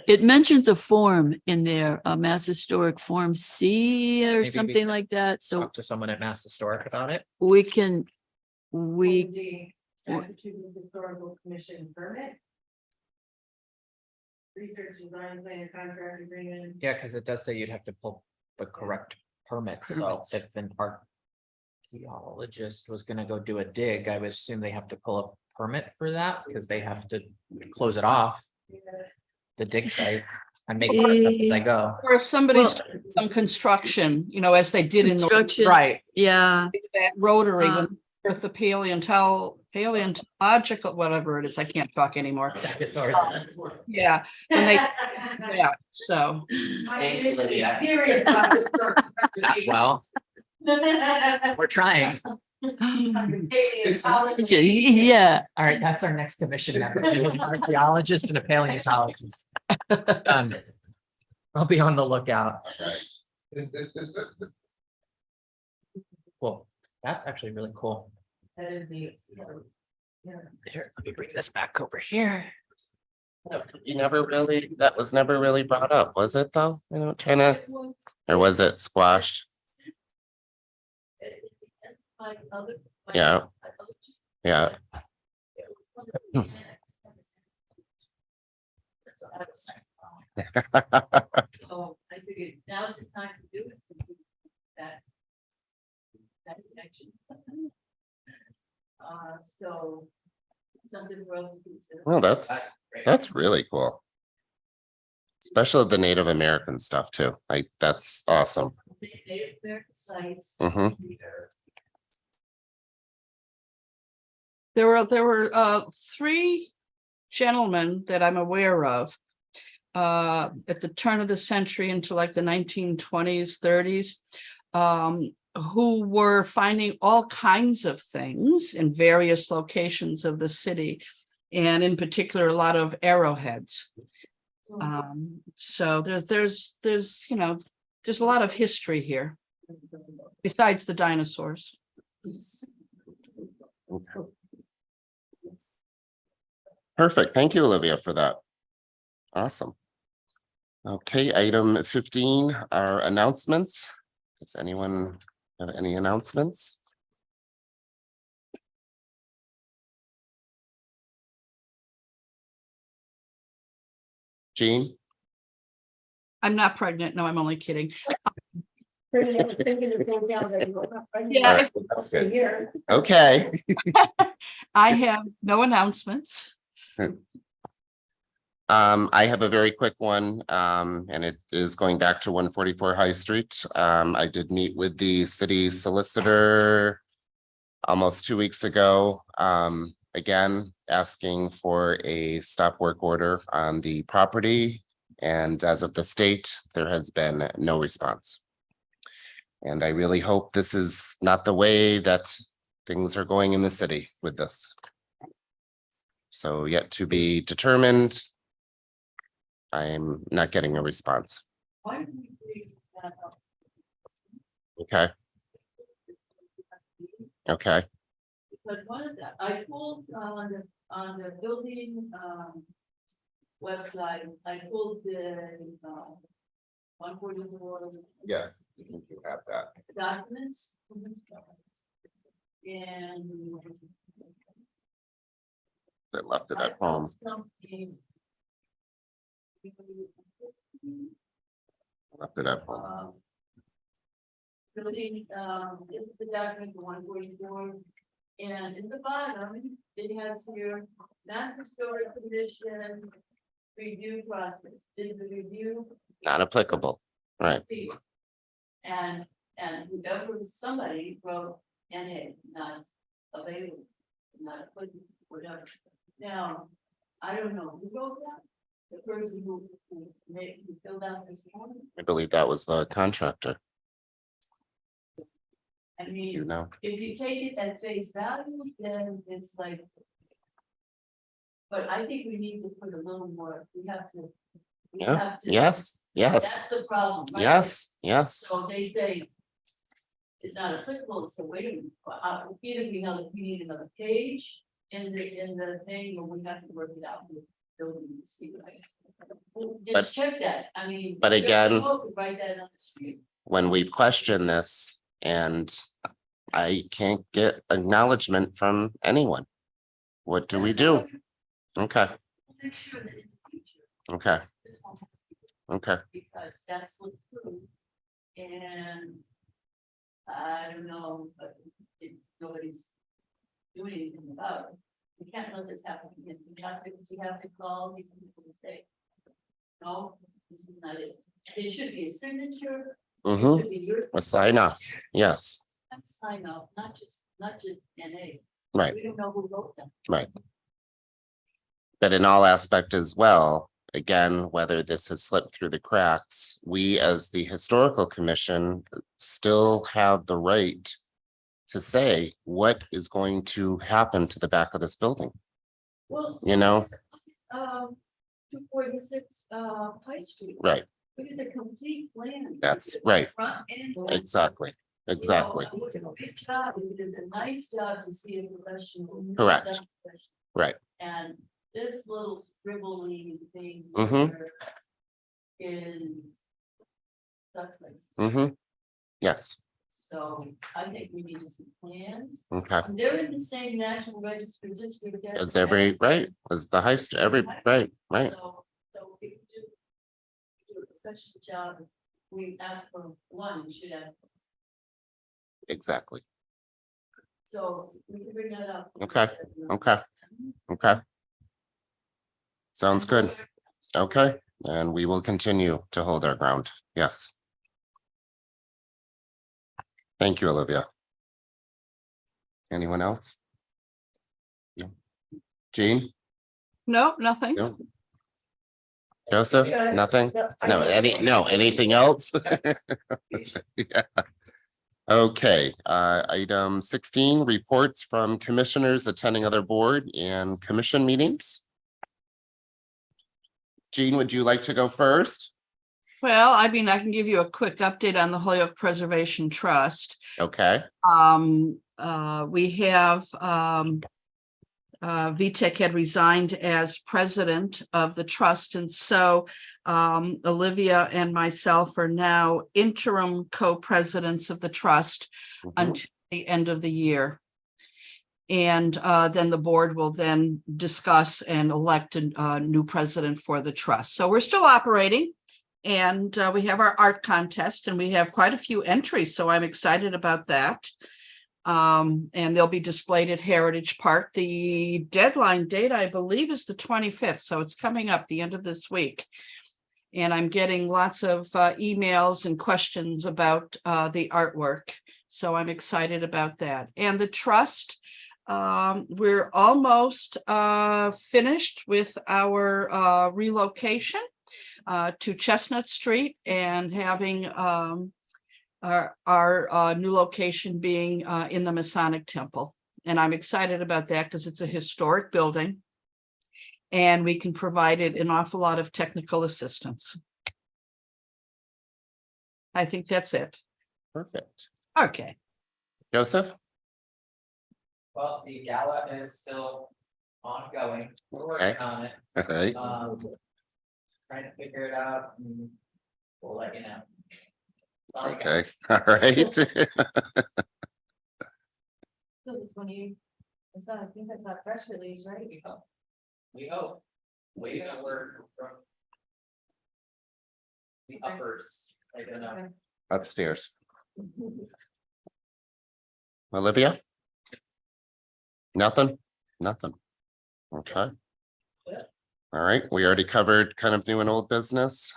It mentions a form in there, a Mass Historic Form C or Maybe we something can like that. So Talk to someone at Mass Historic about it. we can, we, the Massachusetts Historical Commission permit. Research design plan contract agreement. Yeah, because it does say you'd have to pull the correct permits. So Permits. if an archaeologist was gonna go do a dig, I would assume they have to pull a permit for that because they have to close it off, the dig site, and make it up as I go. Or if somebody's Well- doing some construction, you know, as they did in North- construction. Right. Yeah, that rotary, Uh, when with the paleontological, whatever it is, I can't talk anymore. Yeah, when they, yeah, so. Well, we're trying. yeah. All right, that's our next commission member. An archaeologist and a paleontologist. I'll be on the lookout. Cool. That's actually really cool. That is the. Here, let me bring this back over here. You never really, that was never really brought up, was it though? You know, trying to, or was it squashed? Yeah. Yeah. So I figured now's the time to do it. since we- That. That connection. So. Something for us to consider. Well, that's really cool. Especially the Native American stuff too. Like, that's awesome. Native American sites. Mhm. There were three gentlemen that I'm aware of. At the turn of the century into like the 1920s, 30s. Who were finding all kinds of things in various locations of the city. And in particular, a lot of arrowheads. So there's, you know, there's a lot of history here. Besides the dinosaurs. Perfect. Thank you, Olivia, for that. Awesome. Okay, item 15 are announcements. Does anyone have any announcements? Jean? I'm not pregnant. No, I'm only kidding. All Yeah, right, that's good. Okay. I have no announcements. I have a very quick one, and it is going back to 144 High Street. I did meet with the city solicitor almost 2 weeks ago. Again, asking for a stop work order on the property. And as of the state, there has been no response. And I really hope this is not the way that things are going in the city with this. So yet to be determined. I'm not getting a response. Why don't we bring that up? Okay, okay, But one of the, I pulled on the building, website, I pulled the, 144 yes, you have that. documents. And. I left it I at home. found something. Left it at home. Building, this is the document for 144, and in the bottom, it has here, Mass Historic Commission review process, did the review. Not applicable, right? complete? And whoever, somebody wrote NA, not available, not applicable, whatever. Now, I don't know who wrote that, the person who filled out this form, I believe that was the contractor, I you mean. know. If you take it at face value, then it's like. But I think we need to put a little more, we have to. We Yeah, have to. yes, yes, That's the problem. right? yes, yes. So they say. is not applicable, so wait a minute, either we need another page in the thing, or we have to work it out with building to see, right? But- Just check that, I mean. but again- Write that on the street. When we've questioned this and I can't get acknowledgement from anyone. What do we That's all do? right. Okay, We'll make sure that in the future. okay, this won't happen. okay. Because that's what's true. And I don't know, but nobody's doing anything about it. We can't let this happen again. We have to call these people to say, no, this is not it. There should be a signature. Mm-hmm. Should be your. A sign off. Yes, Sign off, not just NA. right, We don't know who wrote them. right. But in all aspect as well, again, whether this has slipped through the cracks, we as the historical commission still have the right to say what is going to happen to the back of this building, Well. you know? 246 High Street. Right, Look at the complete plan. That's right. Front and back. exactly, exactly, You know, it was a big job. It is a nice job to see a professional. Correct. done professional. right. And this little scribbly thing. Mhm. here is. Suspect. Mm-hmm. Yes, So I think we need to see plans. okay. And they're in the same National Register district. As every, right, as the heist, every, right, right, So if you do a professional job, we ask for one, we should ask. exactly. So we can bring that up. Okay, okay. Okay. Sounds good. Okay, and we will continue to hold our ground. Yes. Thank you, Olivia. Anyone else? No. Jean? No, nothing. No. Joseph? Nothing? No, anything else? Yeah. Okay, item 16, reports from commissioners attending other board and commission meetings. Jean, would you like to go first? Well, I mean, I can give you a quick update on the Holyoke Preservation Trust. Okay, We have, VTech had resigned as president of the trust. And so Olivia and myself are now interim co-presidents of the trust Mhm. until the end of the year. And then the board will then discuss and elect a new president for the trust. So we're still operating. And we have our art contest and we have quite a few entries. So I'm excited about that. And they'll be displayed at Heritage Park. The deadline date, I believe, is the 25th. So it's coming up the end of this week. And I'm getting lots of emails and questions about the artwork. So I'm excited about that. And the trust, we're almost finished with our relocation to Chestnut Street and having our new location being in the Masonic Temple. And I'm excited about that because it's a historic building and we can provide it an awful lot of technical assistance. I think that's it. perfect. Okay. Joseph? Well, the gala is still ongoing. We're Okay. working on it. All right, Trying to figure it out and we'll let you know. Sorry, guys. okay, all right. So the 20, I think that's our press release, right? We hope. Waiting on word from the uppers. I don't know. Upstairs. Olivia? Nothing? Nothing. Okay. Yeah. All right, we already covered kind of new and old business.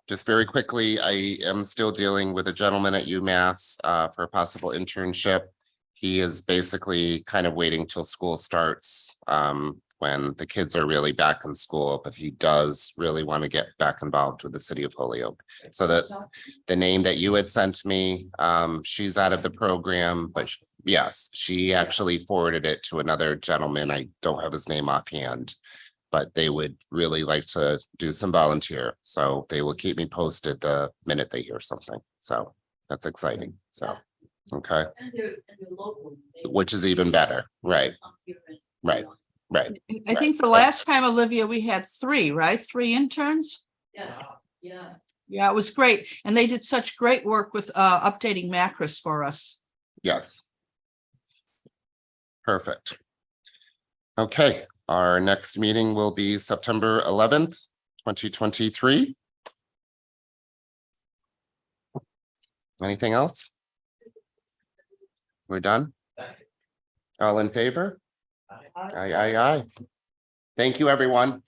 Just very quickly, I am still dealing with a gentleman at UMass for a possible internship. He is basically kind of waiting till school starts when the kids are really back in school, but he does really want to get back involved with the city of Holyoke. So that the name that you had sent me, she's out of the program, but yes, she actually forwarded it to another gentleman. I don't have his name offhand. but they would really like to do some volunteer. So they will keep me posted the minute they hear something. So that's exciting. So, okay, And they're local. They- which is even better. Right, Come here and- right, right. I think the last time, Olivia, we had 3, right? 3 interns. Yes, yeah. Yeah, it was great. And they did such great work with updating Macros for us. Yes. Perfect. Okay, our next meeting will be September 11th, 2023. Anything else? We're done? All in favor? Aye, aye, aye. Thank you, everyone.